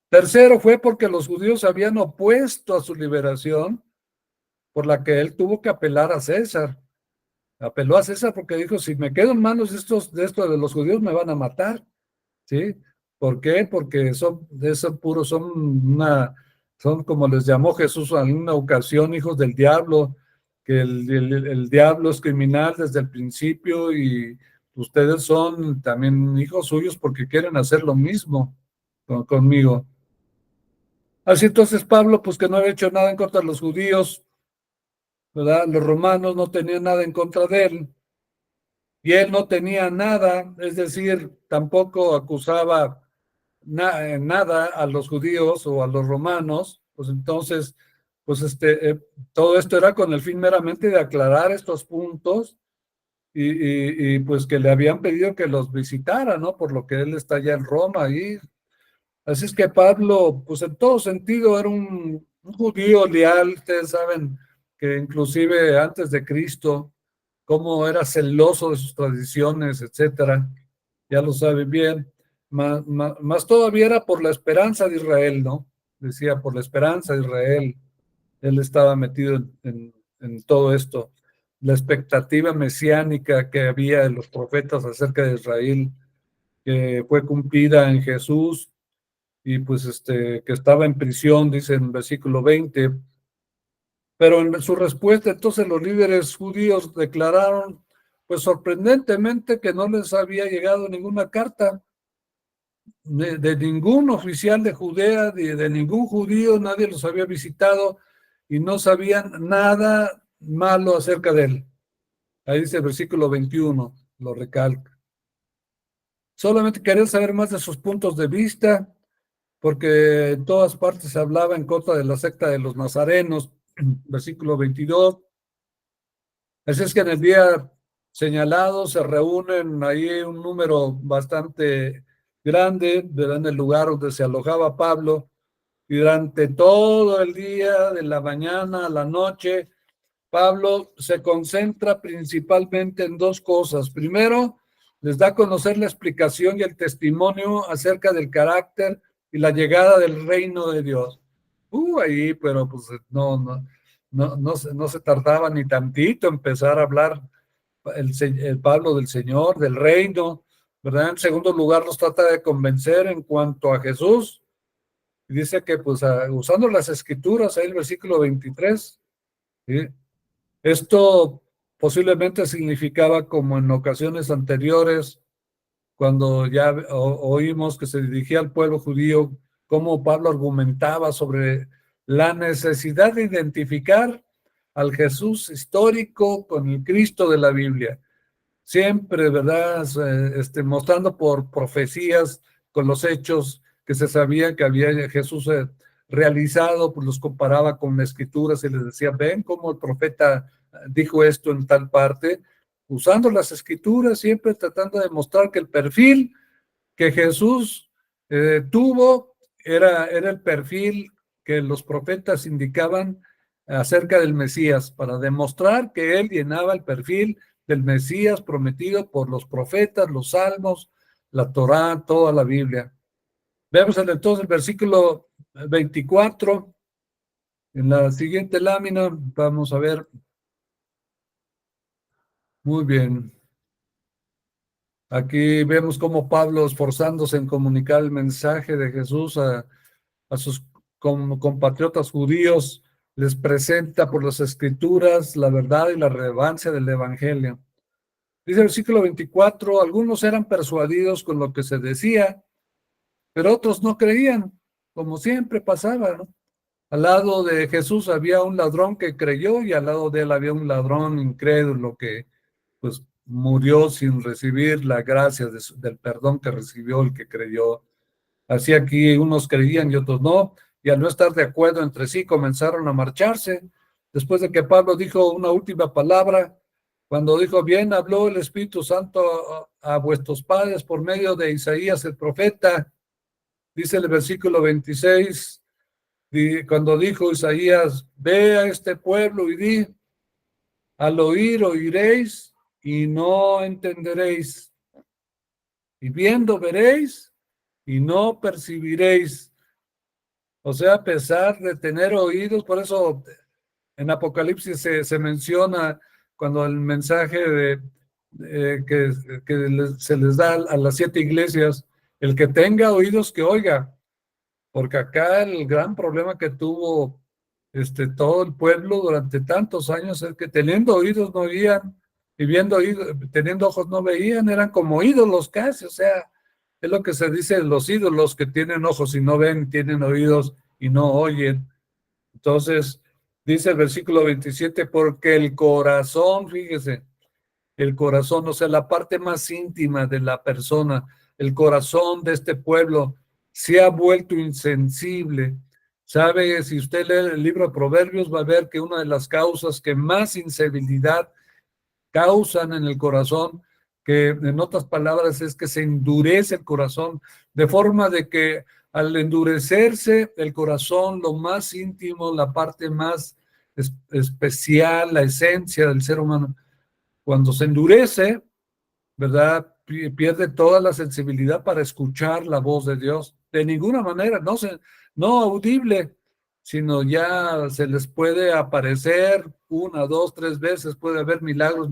Tercero, fue porque los judíos habían opuesto a su liberación, por la que él tuvo que apelar a César. Apeló a César porque dijo, si me quedo en manos de los judíos me van a matar, ¿sí? ¿Por qué? Porque son puros, son como les llamó Jesús en una ocasión, hijos del diablo, que el diablo es criminal desde el principio y ustedes son también hijos suyos porque quieren hacer lo mismo conmigo. Así entonces Pablo, pues que no había hecho nada en contra de los judíos, ¿verdad? Los romanos no tenían nada en contra de él. Y él no tenía nada, es decir, tampoco acusaba nada a los judíos o a los romanos, pues entonces, pues todo esto era con el fin meramente de aclarar estos puntos y pues que le habían pedido que los visitara, ¿no? Por lo que él está ya en Roma y así es que Pablo, pues en todo sentido era un judío leal, ustedes saben que inclusive antes de Cristo, cómo era celoso de sus tradiciones, etcétera, ya lo saben bien, más todavía era por la esperanza de Israel, ¿no? Decía, por la esperanza de Israel, él estaba metido en todo esto, la expectativa mesiánica que había de los profetas acerca de Israel, que fue cumplida en Jesús, y pues que estaba en prisión, dice en el versículo 20, pero en su respuesta entonces los líderes judíos declararon, pues sorprendentemente, que no les había llegado ninguna carta de ningún oficial de Judea, de ningún judío, nadie los había visitado y no sabían nada malo acerca de él. Ahí dice el versículo 21, lo recalca. Solamente querían saber más de sus puntos de vista, porque en todas partes se hablaba en contra de la secta de los nazarenos, versículo 22. Así es que en el día señalado se reúnen ahí un número bastante grande, ¿verdad? En el lugar donde se alojaba Pablo, y durante todo el día, de la mañana a la noche, Pablo se concentra principalmente en dos cosas. Primero, les da a conocer la explicación y el testimonio acerca del carácter y la llegada del reino de Dios. Ahí, pero pues no se tardaba ni tantito empezar a hablar el Pablo del Señor, del reino, ¿verdad? En segundo lugar, los trata de convencer en cuanto a Jesús. Y dice que, pues, usando las escrituras, ahí el versículo 23, ¿sí? Esto posiblemente significaba, como en ocasiones anteriores, cuando ya oímos que se dirigía al pueblo judío, cómo Pablo argumentaba sobre la necesidad de identificar al Jesús histórico con el Cristo de la Biblia. Siempre, ¿verdad? Mostrando por profecías, con los hechos que se sabía que había Jesús realizado, pues los comparaba con escrituras y les decía, ven cómo el profeta dijo esto en tal parte, usando las escrituras, siempre tratando de mostrar que el perfil que Jesús tuvo era el perfil que los profetas indicaban acerca del Mesías, para demostrar que él llenaba el perfil del Mesías prometido por los profetas, los salmos, la Torá, toda la Biblia. Vemos entonces el versículo 24, en la siguiente lámina, vamos a ver. Muy bien. Aquí vemos cómo Pablo, esforzándose en comunicar el mensaje de Jesús a sus compatriotas judíos, les presenta por las escrituras la verdad y la relevancia del evangelio. Dice el versículo 24, algunos eran persuadidos con lo que se decía, pero otros no creían, como siempre pasaba, ¿no? Al lado de Jesús había un ladrón que creyó y al lado de él había un ladrón incrédulo que pues murió sin recibir la gracia del perdón que recibió el que creyó. Así aquí unos creían y otros no, y al no estar de acuerdo entre sí comenzaron a marcharse. Después de que Pablo dijo una última palabra, cuando dijo, bien habló el Espíritu Santo a vuestros padres por medio de Isaías el profeta, dice el versículo 26, cuando dijo Isaías, ve a este pueblo y di, al oír oiréis y no entenderéis, y viendo veréis y no percibiréis. O sea, a pesar de tener oídos, por eso en Apocalipsis se menciona cuando el mensaje que se les da a las 7 iglesias, el que tenga oídos que oiga, porque acá el gran problema que tuvo todo el pueblo durante tantos años es que teniendo oídos no oían, y teniendo ojos no veían, eran como ídolos casi, o sea, es lo que se dice de los ídolos que tienen ojos y no ven, tienen oídos y no oyen. Entonces, dice el versículo 27, porque el corazón, fíjese, el corazón, o sea, la parte más íntima de la persona, el corazón de este pueblo se ha vuelto insensible. ¿Sabe? Si usted lee el libro de Proverbios, va a ver que una de las causas que más insensibilidad causan en el corazón, que en otras palabras es que se endurece el corazón, de forma de que al endurecerse el corazón, lo más íntimo, la parte más especial, la esencia del ser humano, cuando se endurece, ¿verdad? Pierde toda la sensibilidad para escuchar la voz de Dios. De ninguna manera, no audible, sino ya se les puede aparecer 1, 2, 3 veces, puede haber milagros,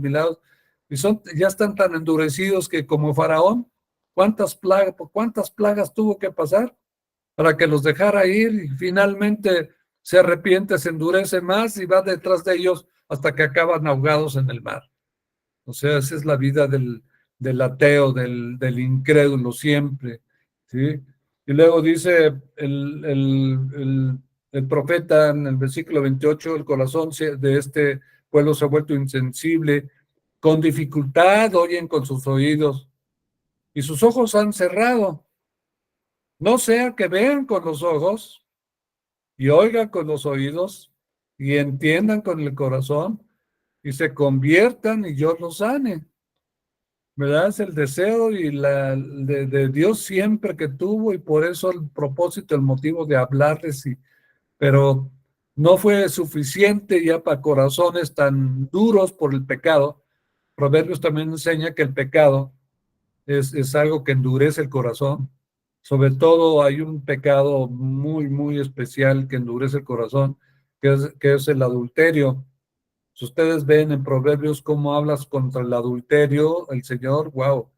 y ya están tan endurecidos que como Faraón, ¿cuántas plagas tuvo que pasar para que los dejara ir? Y finalmente se arrepiente, se endurece más y va detrás de ellos hasta que acaban ahogados en el mar. O sea, esa es la vida del ateo, del incrédulo siempre, ¿sí? Y luego dice el profeta en el versículo 28, el corazón de este pueblo se ha vuelto insensible, con dificultad oyen con sus oídos y sus ojos han cerrado. no sea que vean con los ojos y oigan con los oídos y entiendan con el corazón y se conviertan y yo los sane. ¿Verdad? Es el deseo y de Dios siempre que tuvo, y por eso el propósito, el motivo de hablarles, pero no fue suficiente ya para corazones tan duros por el pecado. Proverbios también enseña que el pecado es algo que endurece el corazón. Sobre todo hay un pecado muy, muy especial que endurece el corazón, que es el adulterio. Si ustedes ven en Proverbios cómo hablas contra el adulterio, el Señor, wow,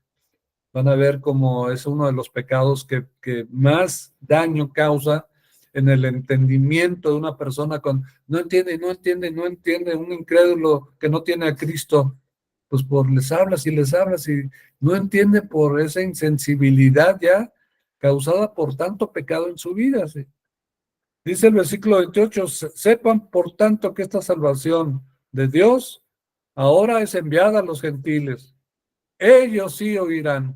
van a ver cómo es uno de los pecados que más daño causa en el entendimiento de una persona no entiende, un incrédulo que no tiene a Cristo, pues les hablas y no entiende por esa insensibilidad ya causada por tanto pecado en su vida. ¿Sí? Dice el versículo 28, sepan por tanto que esta salvación de Dios ahora es enviada a los gentiles. Ellos sí oirán.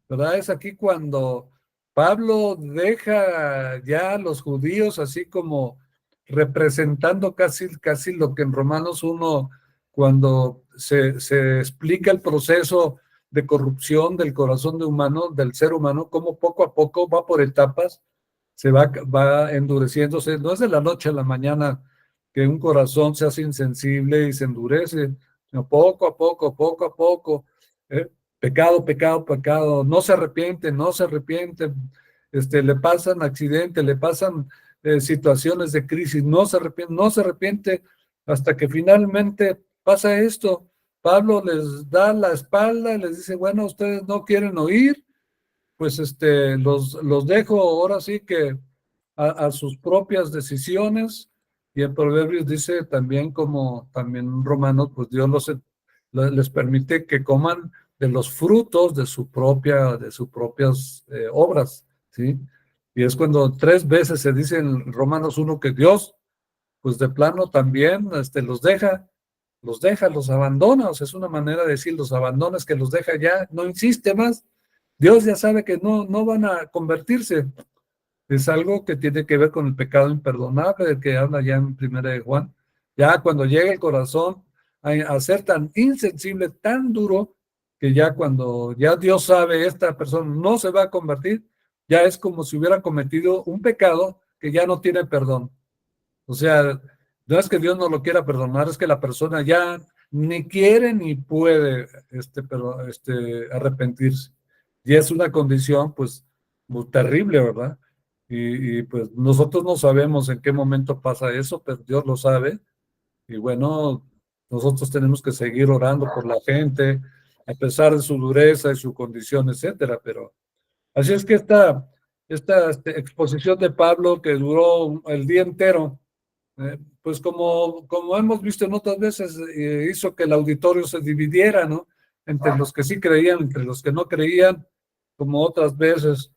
¿Verdad? Es aquí cuando Pablo deja ya a los judíos así como representando casi lo que en Romanos 1, cuando se explica el proceso de corrupción del corazón del ser humano, cómo poco a poco va por etapas, se va endureciéndose. No es de la noche a la mañana que un corazón se hace insensible y se endurece, sino poco a poco. ¿eh? Pecado, pecado, pecado, no se arrepiente, le pasan accidentes, le pasan situaciones de crisis, no se arrepiente hasta que finalmente pasa esto. Pablo les da la espalda y les dice, bueno, ustedes no quieren oír, pues los dejo ahora sí que a sus propias decisiones. Y en Proverbios dice también, como también en Romanos, pues Dios les permite que coman de los frutos de sus propias obras, ¿sí? Y es cuando 3 veces se dice en Romanos 1 que Dios, pues de plano también los abandona, o sea, es una manera de decir, los abandona, es que los deja ya, no insiste más. Dios ya sabe que no van a convertirse. Es algo que tiene que ver con el pecado imperdonable del que habla ya en Primera de Juan. Ya cuando llega el corazón a ser tan insensible, tan duro, que ya cuando ya Dios sabe esta persona no se va a convertir, ya es como si hubiera cometido un pecado que ya no tiene perdón. O sea, no es que Dios no lo quiera perdonar, es que la persona ya ni quiere ni puede arrepentirse. Y es una condición, pues, muy terrible, ¿verdad? Pues nosotros no sabemos en qué momento pasa eso, pero Dios lo sabe. Y bueno, nosotros tenemos que seguir orando por la gente, a pesar de su dureza y su condición, etcétera. Pero así es que esta exposición de Pablo, que duró el día entero, pues como hemos visto en otras veces, hizo que el auditorio se dividiera, ¿no? Entre los que sí creían, entre los que no creían, como otras veces.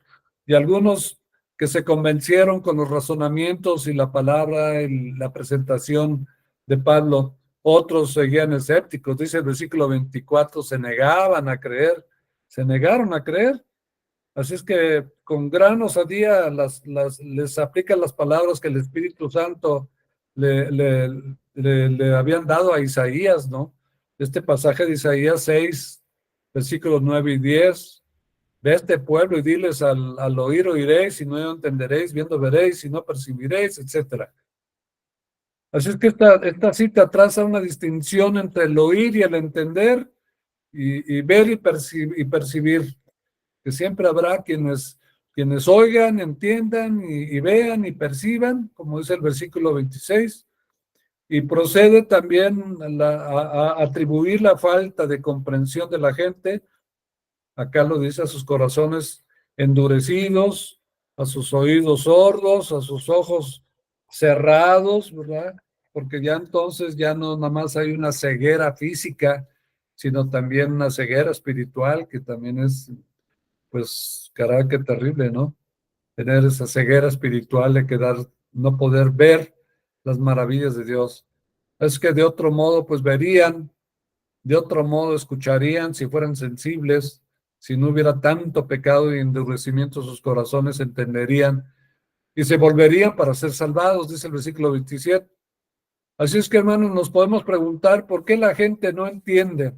Y algunos que se convencieron con los razonamientos y la palabra, la presentación de Pablo, otros seguían escépticos. Dice el versículo 24, se negaban a creer, se negaron a creer. Así es que con gran osadía les aplican las palabras que el Espíritu Santo le habían dado a Isaías, ¿no? Este pasaje de Isaías 6, versículos 9 y 10. Ve a este pueblo y diles al oír oiréis, y no entenderéis, viendo veréis, y no percibiréis, etcétera. Así es que esta cita traza una distinción entre el oír y el entender, y ver y percibir, que siempre habrá quienes oigan, entiendan y vean y perciban, como dice el versículo 26, y procede también a atribuir la falta de comprensión de la gente, acá lo dice, a sus corazones endurecidos, a sus oídos sordos, a sus ojos cerrados, ¿verdad? Porque ya entonces ya no nada más hay una ceguera física, sino también una ceguera espiritual, que también es, pues, caray, qué terrible, ¿no? Tener esa ceguera espiritual de no poder ver las maravillas de Dios. Es que de otro modo, pues verían, de otro modo escucharían si fueran sensibles, si no hubiera tanto pecado y endurecimiento en sus corazones, entenderían y se volverían para ser salvados, dice el versículo 27. Así es que, hermanos, nos podemos preguntar por qué la gente no entiende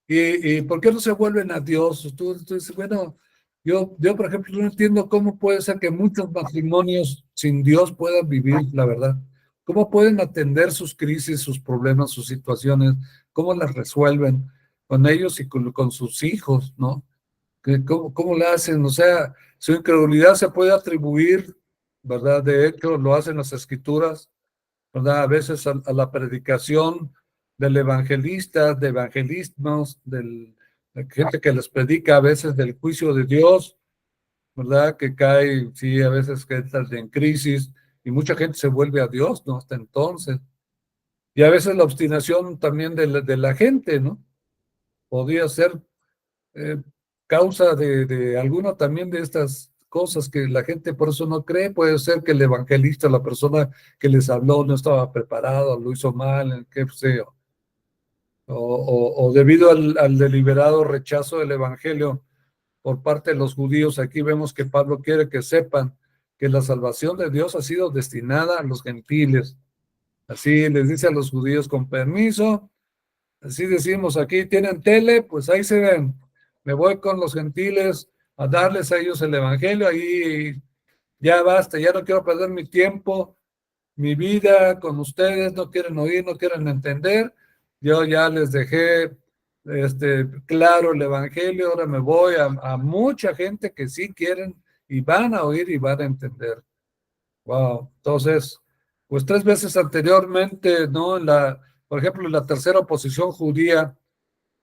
y por qué no se vuelven a Dios. Tú dices, bueno, yo, por ejemplo, no entiendo cómo puede ser que muchos matrimonios sin Dios puedan vivir, la verdad. ¿Cómo pueden atender sus crisis, sus problemas, sus situaciones? ¿Cómo las resuelven con ellos y con sus hijos, no? ¿Cómo le hacen? O sea, su incredulidad se puede atribuir, ¿verdad? De hecho, lo hacen las escrituras, ¿verdad? A veces a la predicación del evangelista, de evangelismos, de gente que les predica a veces del juicio de Dios, ¿verdad? Que cae, sí, a veces que entra en crisis y mucha gente se vuelve a Dios, ¿no? Hasta entonces. Y a veces la obstinación también de la gente, ¿no? Podría ser eh, causa de alguna también de estas cosas que la gente por eso no cree. Puede ser que el evangelista, la persona que les habló, no estaba preparado, lo hizo mal, qué sé yo. O debido al deliberado rechazo del evangelio por parte de los judíos, aquí vemos que Pablo quiere que sepan que la salvación de Dios ha sido destinada a los gentiles. Así les dice a los judíos con permiso. Así decimos aquí, tienen tele, pues ahí se ven. Me voy con los gentiles a darles a ellos el evangelio, ahí ya basta, ya no quiero perder mi tiempo, mi vida con ustedes, no quieren oír, no quieren entender. Yo ya les dejé claro el evangelio, ahora me voy a mucha gente que sí quieren y van a oír y van a entender. Wow, entonces, pues 3 veces anteriormente, ¿no? Por ejemplo, en la tercera oposición judía,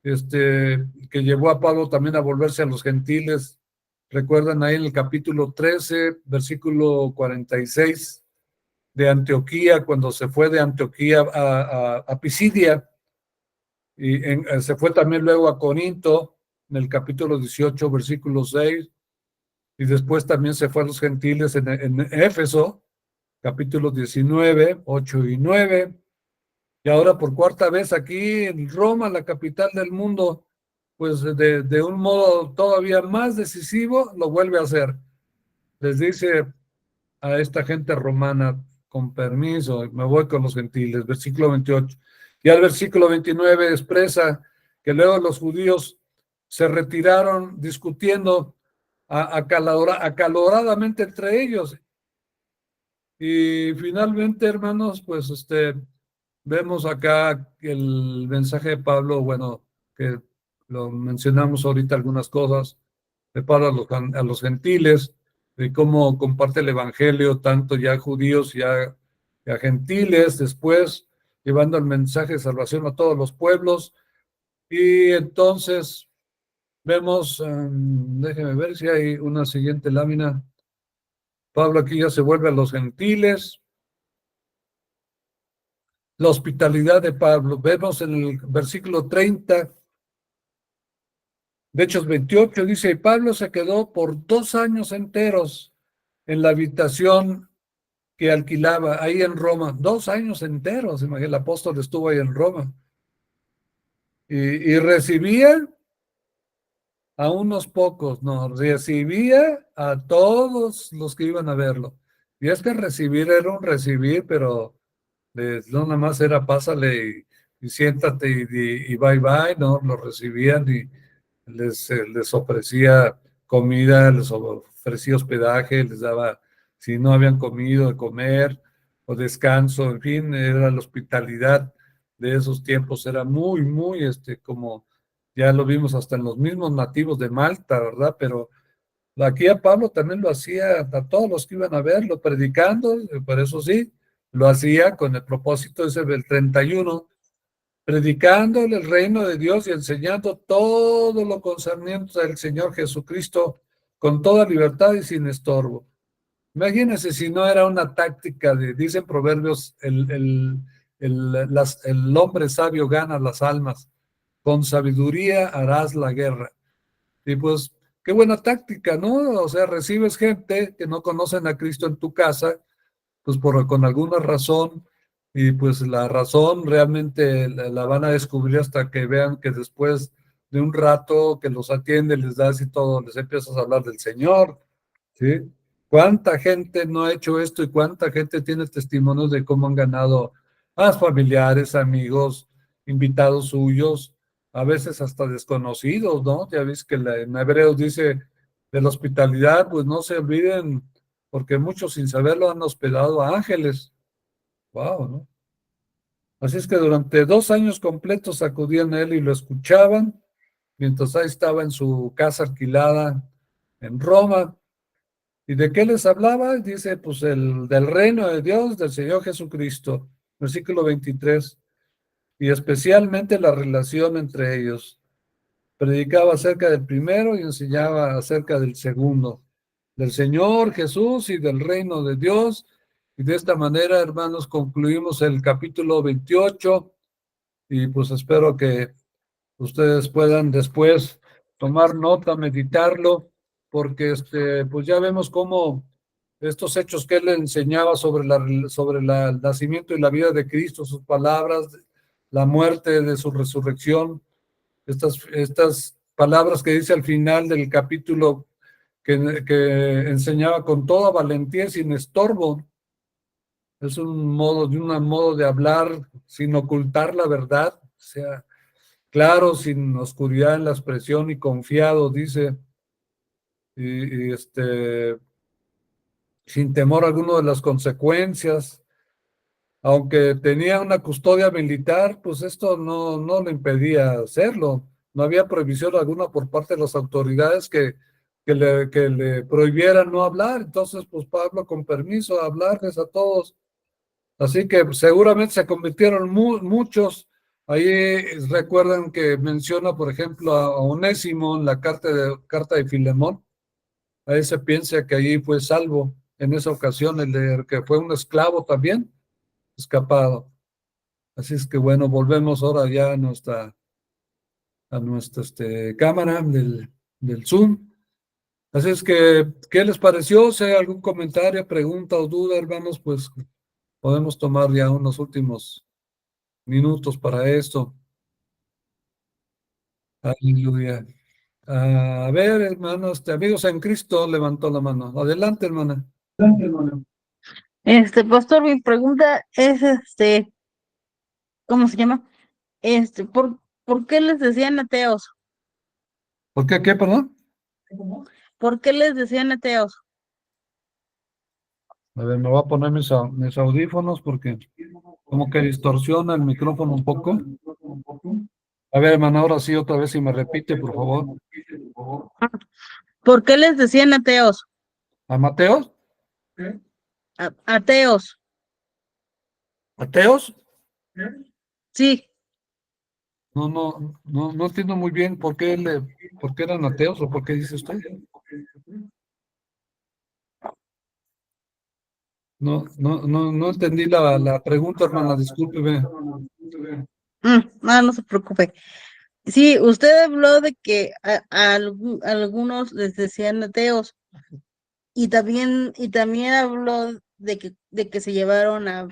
que llevó a Pablo también a volverse a los gentiles. Recuerdan ahí en el capítulo 13, versículo 46 de Antioquía, cuando se fue de Antioquía a Pisidia, y se fue también luego a Corinto, en el capítulo 18, versículo 6, y después también se fue a los gentiles en Éfeso, capítulo 19, 8 y 9, y ahora por cuarta vez aquí en Roma, la capital del mundo, pues de un modo todavía más decisivo, lo vuelve a hacer. Les dice a esta gente romana, con permiso, me voy con los gentiles, versículo 28. Y al versículo 29 expresa que luego los judíos se retiraron discutiendo acaloradamente entre ellos. Y finalmente, hermanos, pues vemos acá el mensaje de Pablo, bueno, que lo mencionamos ahorita algunas cosas, de Pablo a los gentiles, de cómo comparte el evangelio tanto ya a judíos y a gentiles, después llevando el mensaje de salvación a todos los pueblos. Y entonces vemos, déjenme ver si hay una siguiente lámina. Pablo aquí ya se vuelve a los gentiles. La hospitalidad de Pablo. Vemos en el versículo 30 de Hechos 28, dice, y Pablo se quedó por 2 años enteros en la habitación que alquilaba ahí en Roma. 2 años enteros, imagínate, el apóstol estuvo ahí en Roma. Y recibía a unos pocos, no, recibía a todos los que iban a verlo. Y es que recibir era un recibir, pero no nada más era pásale y siéntate y bye bye, no, lo recibían y les ofrecía comida, les ofrecía hospedaje, les daba, si no habían comido, de comer o descanso, en fin, era la hospitalidad de esos tiempos, era muy, muy, como ya lo vimos hasta en los mismos nativos de Malta, ¿verdad? Pero aquí a Pablo también lo hacía a todos los que iban a verlo, predicando, por eso sí, lo hacía con el propósito ese del 31, predicándole el reino de Dios y enseñando todo lo concerniente al Señor Jesucristo con toda libertad y sin estorbo. Imagínense si no era una táctica dicen proverbios, el hombre sabio gana las almas, con sabiduría harás la guerra. Y pues, qué buena táctica, ¿no? O sea, recibes gente que no conocen a Cristo en tu casa, pues con alguna razón, y pues la razón realmente la van a descubrir hasta que vean que después de un rato que los atiende, les das y todo, les empiezas a hablar del Señor, ¿sí? ¿Cuánta gente no ha hecho esto y cuánta gente tiene testimonios de cómo han ganado a familiares, amigos, invitados suyos, a veces hasta desconocidos, ¿no? Ya ves que en Hebreos dice de la hospitalidad, pues no se olviden, porque muchos sin saberlo han hospedado a ángeles. Wow, ¿no? Así es que durante 2 años completos acudían a él y lo escuchaban, mientras ahí estaba en su casa alquilada en Roma. ¿Y de qué les hablaba? Dice, pues del reino de Dios, del Señor Jesucristo, versículo 23, y especialmente la relación entre ellos. Predicaba acerca del primero y enseñaba acerca del segundo, del Señor Jesús y del reino de Dios. Y de esta manera, hermanos, concluimos el capítulo 28 y pues espero que ustedes puedan después tomar nota, meditarlo, porque pues ya vemos cómo estos hechos que él le enseñaba sobre el nacimiento y la vida de Cristo, sus palabras, la muerte de su resurrección, estas palabras que dice al final del capítulo que enseñaba con toda valentía y sin estorbo. Es un modo de hablar sin ocultar la verdad, o sea, claro, sin oscuridad en la expresión y confiado, dice, y sin temor alguno de las consecuencias. Aunque tenía una custodia militar, pues esto no le impedía hacerlo. No había prohibición alguna por parte de las autoridades que le prohibieran no hablar. Entonces, pues Pablo, con permiso, a hablarles a todos. Así que seguramente se convirtieron muchos. Ahí recuerdan que menciona, por ejemplo, a Onésimo en la carta de Filemón. Ahí se piensa que allí fue salvo en esa ocasión, que fue un esclavo también, escapado. Así es que bueno, volvemos ahora ya a nuestra cámara del Zoom. Así es que, ¿qué les pareció? Si hay algún comentario, pregunta o duda, hermanos, pues podemos tomar ya unos últimos minutos para esto. Aleluya. A ver, hermanos, amigos en Cristo levantó la mano. Adelante, hermana. Adelante, hermana. Pastor, mi pregunta es, ¿cómo se llama? ¿Por qué les decían ateos? ¿Por qué, perdón? ¿Por qué les decían ateos? A ver, me voy a poner mis audífonos porque como que distorsiona el micrófono un poco. A ver, hermano, ahora sí, otra vez, si me repite, por favor. ¿Por qué les decían ateos? ¿A Mateos? Ateos, ¿Ateos? sí. No entiendo muy bien por qué eran ateos o por qué dice usted. No entendí la pregunta, hermana, discúlpeme. No se preocupe. Sí, usted habló de que algunos les decían ateos y también habló de que se llevaron a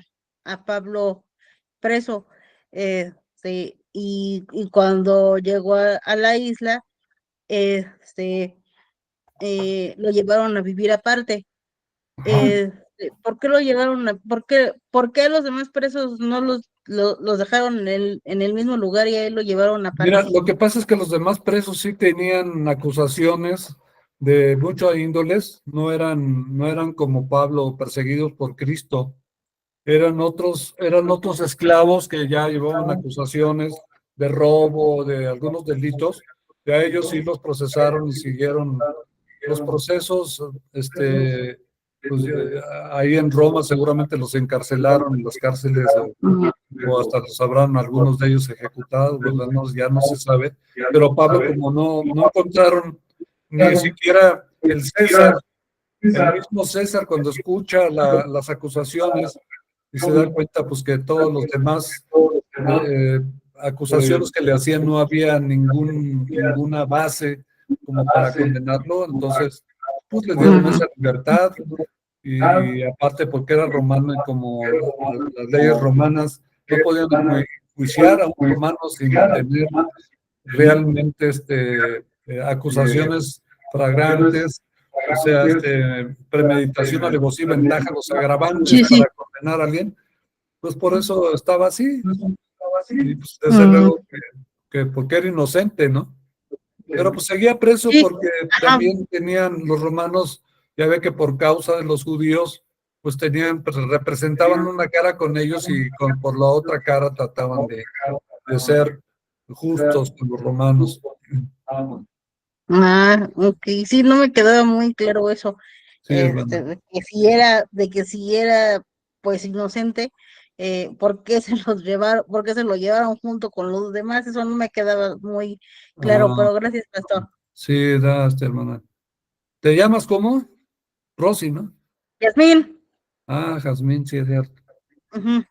Pablo preso. Sí, y cuando llegó a la isla, lo llevaron a vivir aparte. Ajá. ¿Por qué lo llevaron por qué los demás presos no los dejaron en el mismo lugar y a él lo llevaron Mira, aparte? lo que pasa es que los demás presos sí tenían acusaciones de muchas índoles, no eran como Pablo perseguidos por Cristo, eran otros esclavos que ya llevaban acusaciones de robo, de algunos delitos, y a ellos sí los procesaron y siguieron los procesos, pues ahí en Roma seguramente los encarcelaron en las cárceles o hasta los habrán algunos de ellos ejecutados, ¿verdad? Ya no se sabe, pero Pablo como no encontraron ni siquiera el mismo César cuando escucha las acusaciones y se da cuenta pues que todos los demás acusaciones que le hacían no había ninguna base como para condenarlo, entonces pues le dieron esa libertad y aparte porque era romano y como las leyes romanas no podían enjuiciar a un romano sin tener realmente acusaciones flagrantes, o sea, premeditación, alevosía, ventaja, los agravantes Sí, sí. para condenar a alguien, pues por eso estaba así, y pues desde Mm, luego que porque era inocente, ¿no? Pero pues seguía preso sí, porque ajá. también tenían los romanos, ya ve que por causa de los judíos, pues tenían, pues representaban una cara con ellos y por la otra cara trataban de ser justos con los romanos. Ah, ok, sí, no me quedaba muy claro eso, Sí, hermano. de que si era, pues, inocente, ¿por qué se los llevaron, por qué se lo llevaron junto con los demás? Eso no me quedaba muy claro, Ah, pero gracias, pastor. sí, hermana. ¿Te llamas cómo? Rosy, ¿no? Yasmín, Ah, Jazmín, sí, es cierto. ujú. Nada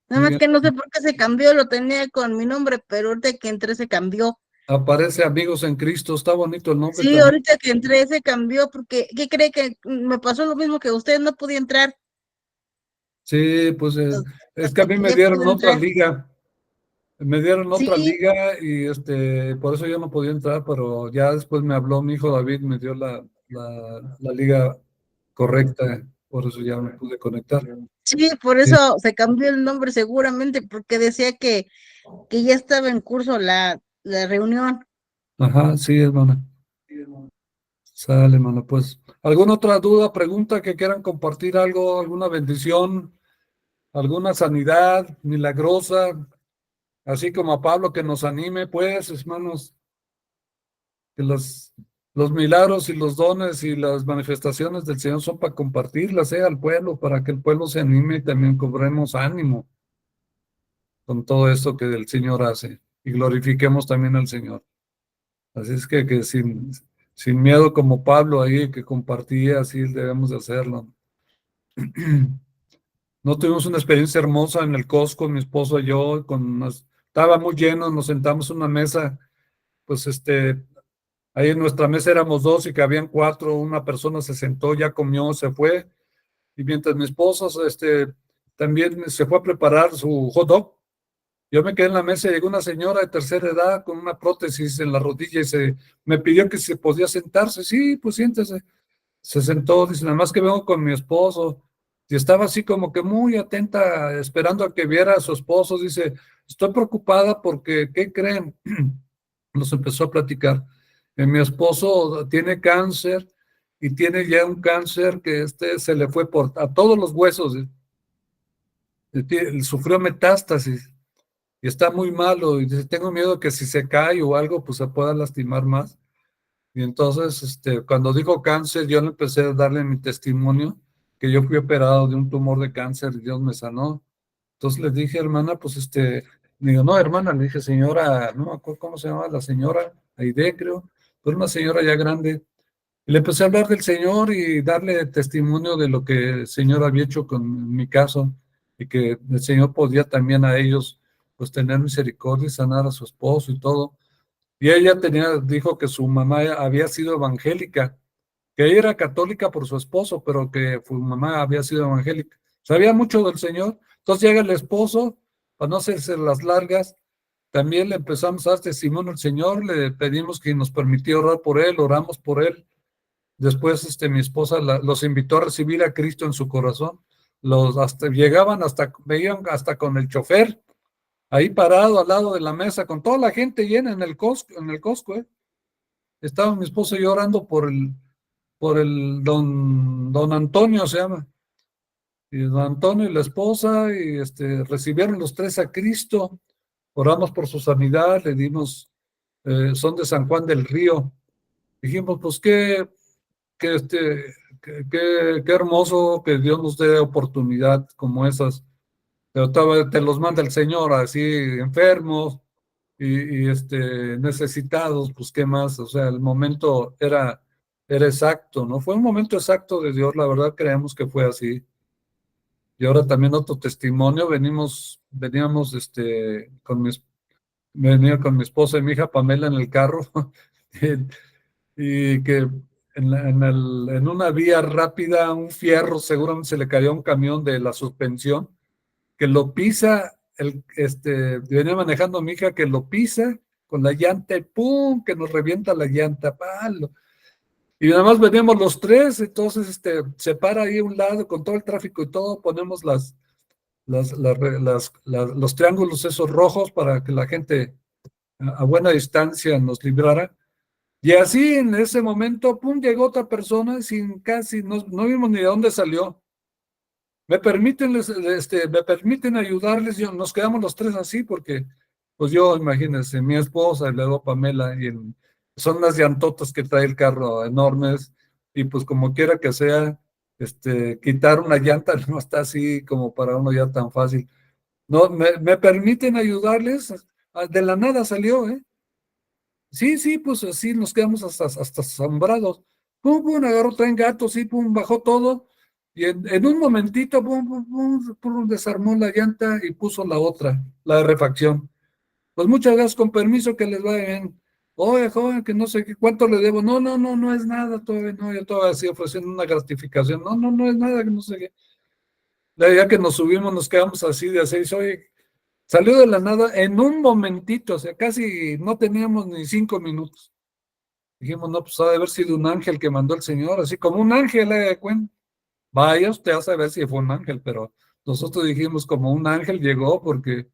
Muy más bien. que no sé por qué se cambió, lo tenía con mi nombre, pero ahorita que entré se cambió. Aparece Amigos en Cristo, está bonito el nombre Sí, también. ahorita que entré se cambió, porque, ¿qué cree que me pasó lo mismo que usted? No podía entrar, Sí, pues es que a hasta mí que me ya dieron pude otra entrar. liga. Me dieron Sí, otra liga y por eso yo no podía entrar, pero ya después me habló mi hijo David, me dio la liga correcta, por eso ya me pude conectar. sí, por Sí. eso se cambió el nombre seguramente, porque decía que ya estaba en curso la reunión. Ajá, sí, hermana. Sale, hermana. Pues, ¿alguna otra duda, pregunta que quieran compartir algo, alguna bendición, alguna sanidad milagrosa, así como a Pablo que nos anime, pues, hermanos, que los milagros y los dones y las manifestaciones del Señor son para compartirlas, al pueblo, para que el pueblo se anime y también cobremos ánimo con todo esto que el Señor hace y glorifiquemos también al Señor. Así es que sin miedo como Pablo ahí que compartía, así debemos de hacerlo. No tuvimos una experiencia hermosa en el Costco, mi esposo y yo, estaba muy lleno, nos sentamos en una mesa, pues ahí en nuestra mesa éramos dos y que habían cuatro, una persona se sentó, ya comió, se fue, y mientras mi esposa también se fue a preparar su hot dog, yo me quedé en la mesa y llegó una señora de tercera edad con una prótesis en la rodilla y me pidió que si podía sentarse. Sí, pues siéntese. Se sentó, dice, nada más que vengo con mi esposo. Y estaba así como que muy atenta, esperando a que viera a su esposo. Dice, estoy preocupada porque, ¿qué creen? Nos empezó a platicar. Mi esposo tiene cáncer y tiene ya un cáncer que se le fue a todos los huesos. Sufrió metástasis y está muy malo. Y dice, tengo miedo que si se cae o algo, pues se pueda lastimar más. Y entonces, cuando dijo cáncer, yo le empecé a darle mi testimonio, que yo fui operado de un tumor de cáncer y Dios me sanó. Entonces le dije, hermana, pues digo, no, hermana, le dije, señora, no me acuerdo cómo se llama la señora, Aide, creo, pero una señora ya grande. Y le empecé a hablar del Señor y darle testimonio de lo que el Señor había hecho con mi caso y que el Señor podía también a ellos, pues, tener misericordia y sanar a su esposo y todo. Y ella dijo que su mamá había sido evangélica, que ella era católica por su esposo, pero que su mamá había sido evangélica. Sabía mucho del Señor. Entonces llega el esposo, para no hacerse las largas, también le empezamos a dar testimonio al Señor, le pedimos que nos permitiera orar por él, oramos por él. Después mi esposa los invitó a recibir a Cristo en su corazón. Veían hasta con el chofer ahí parado al lado de la mesa, con toda la gente llena en el Costco. Estaba mi esposo y yo orando por el don Antonio se llama. Y don Antonio y la esposa, y recibieron los tres a Cristo. Oramos por su sanidad, le dimos, son de San Juan del Río. Dijimos, pues qué, este, qué hermoso que Dios nos dé oportunidad como esas. Pero te los manda el Señor así enfermos y necesitados, pues qué más, o sea, el momento era exacto, ¿no? Fue un momento exacto de Dios, la verdad creemos que fue así. Y ahora también otro testimonio, veníamos venía con mi esposa y mi hija Pamela en el carro y que en una vía rápida un fierro seguramente se le cayó a un camión de la suspensión que lo pisa, venía manejando mi hija que lo pisa con la llanta y ¡pum! Que nos revienta la llanta, palo. Y nada más veníamos los tres, entonces se para ahí a un lado con todo el tráfico y todo, ponemos los triángulos esos rojos para que la gente a buena distancia nos librara. Y así en ese momento, pum, llegó otra persona sin casi, no vimos ni de dónde salió. Me permiten ayudarles, nos quedamos los tres así porque, pues yo, imagínense, mi esposa y luego Pamela, son unas llantotas que trae el carro enormes, y pues como quiera que sea, quitar una llanta no está así como para uno ya tan fácil. No, me permiten ayudarles, de la nada salió, ¿eh? Sí, sí, pues así nos quedamos hasta asombrados. Pum, pum, agarró, traen gatos, sí, pum, bajó todo. Y en un momentito, pum, pum, pum, pum, desarmó la llanta y puso la otra, la de refacción. Pues muchas gracias, con permiso, que les vaya bien. Oye, joven, que no sé qué, cuánto le debo. No, no, no, no es nada, todavía no, yo todavía así ofreciendo una gratificación. No, no, no es nada, que no sé qué. Ya que nos subimos, nos quedamos así de a seis. Oye, salió de la nada en un momentito, o sea, casi no teníamos ni 5 minutos. Dijimos, no, pues ha de haber sido un ángel que mandó el Señor, así como un ángel, de cuenta. Vaya usted a saber si fue un ángel, pero nosotros dijimos como un ángel llegó porque,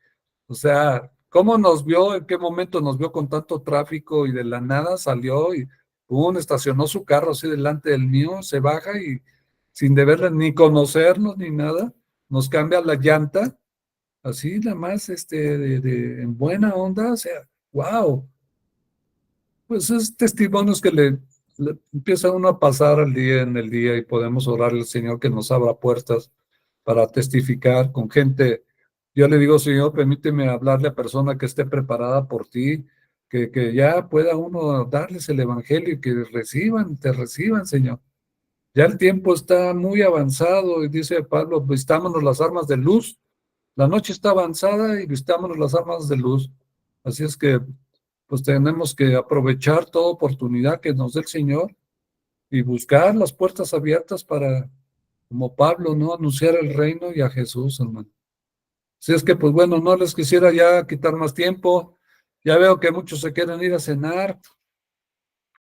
o sea, ¿cómo nos vio? ¿En qué momento nos vio con tanto tráfico y de la nada salió y estacionó su carro así delante del mío, se baja y sin deberle ni conocernos ni nada, nos cambia la llanta, así nada más, en buena onda, o sea, wow. Pues es testimonios que le empieza uno a pasar al día en el día, y podemos orar al Señor que nos abra puertas para testificar con gente. Yo le digo, Señor, permíteme hablarle a persona que esté preparada por ti, que ya pueda uno darles el evangelio y que te reciban, Señor. Ya el tiempo está muy avanzado y dice Pablo, vistámonos las armas de luz. La noche está avanzada y vistámonos las armas de luz. Así es que pues tenemos que aprovechar toda oportunidad que nos dé el Señor y buscar las puertas abiertas para, como Pablo, ¿no? Anunciar el reino y a Jesús, hermano. Así es que, pues bueno, no les quisiera ya quitar más tiempo. Ya veo que muchos se quieren ir a cenar.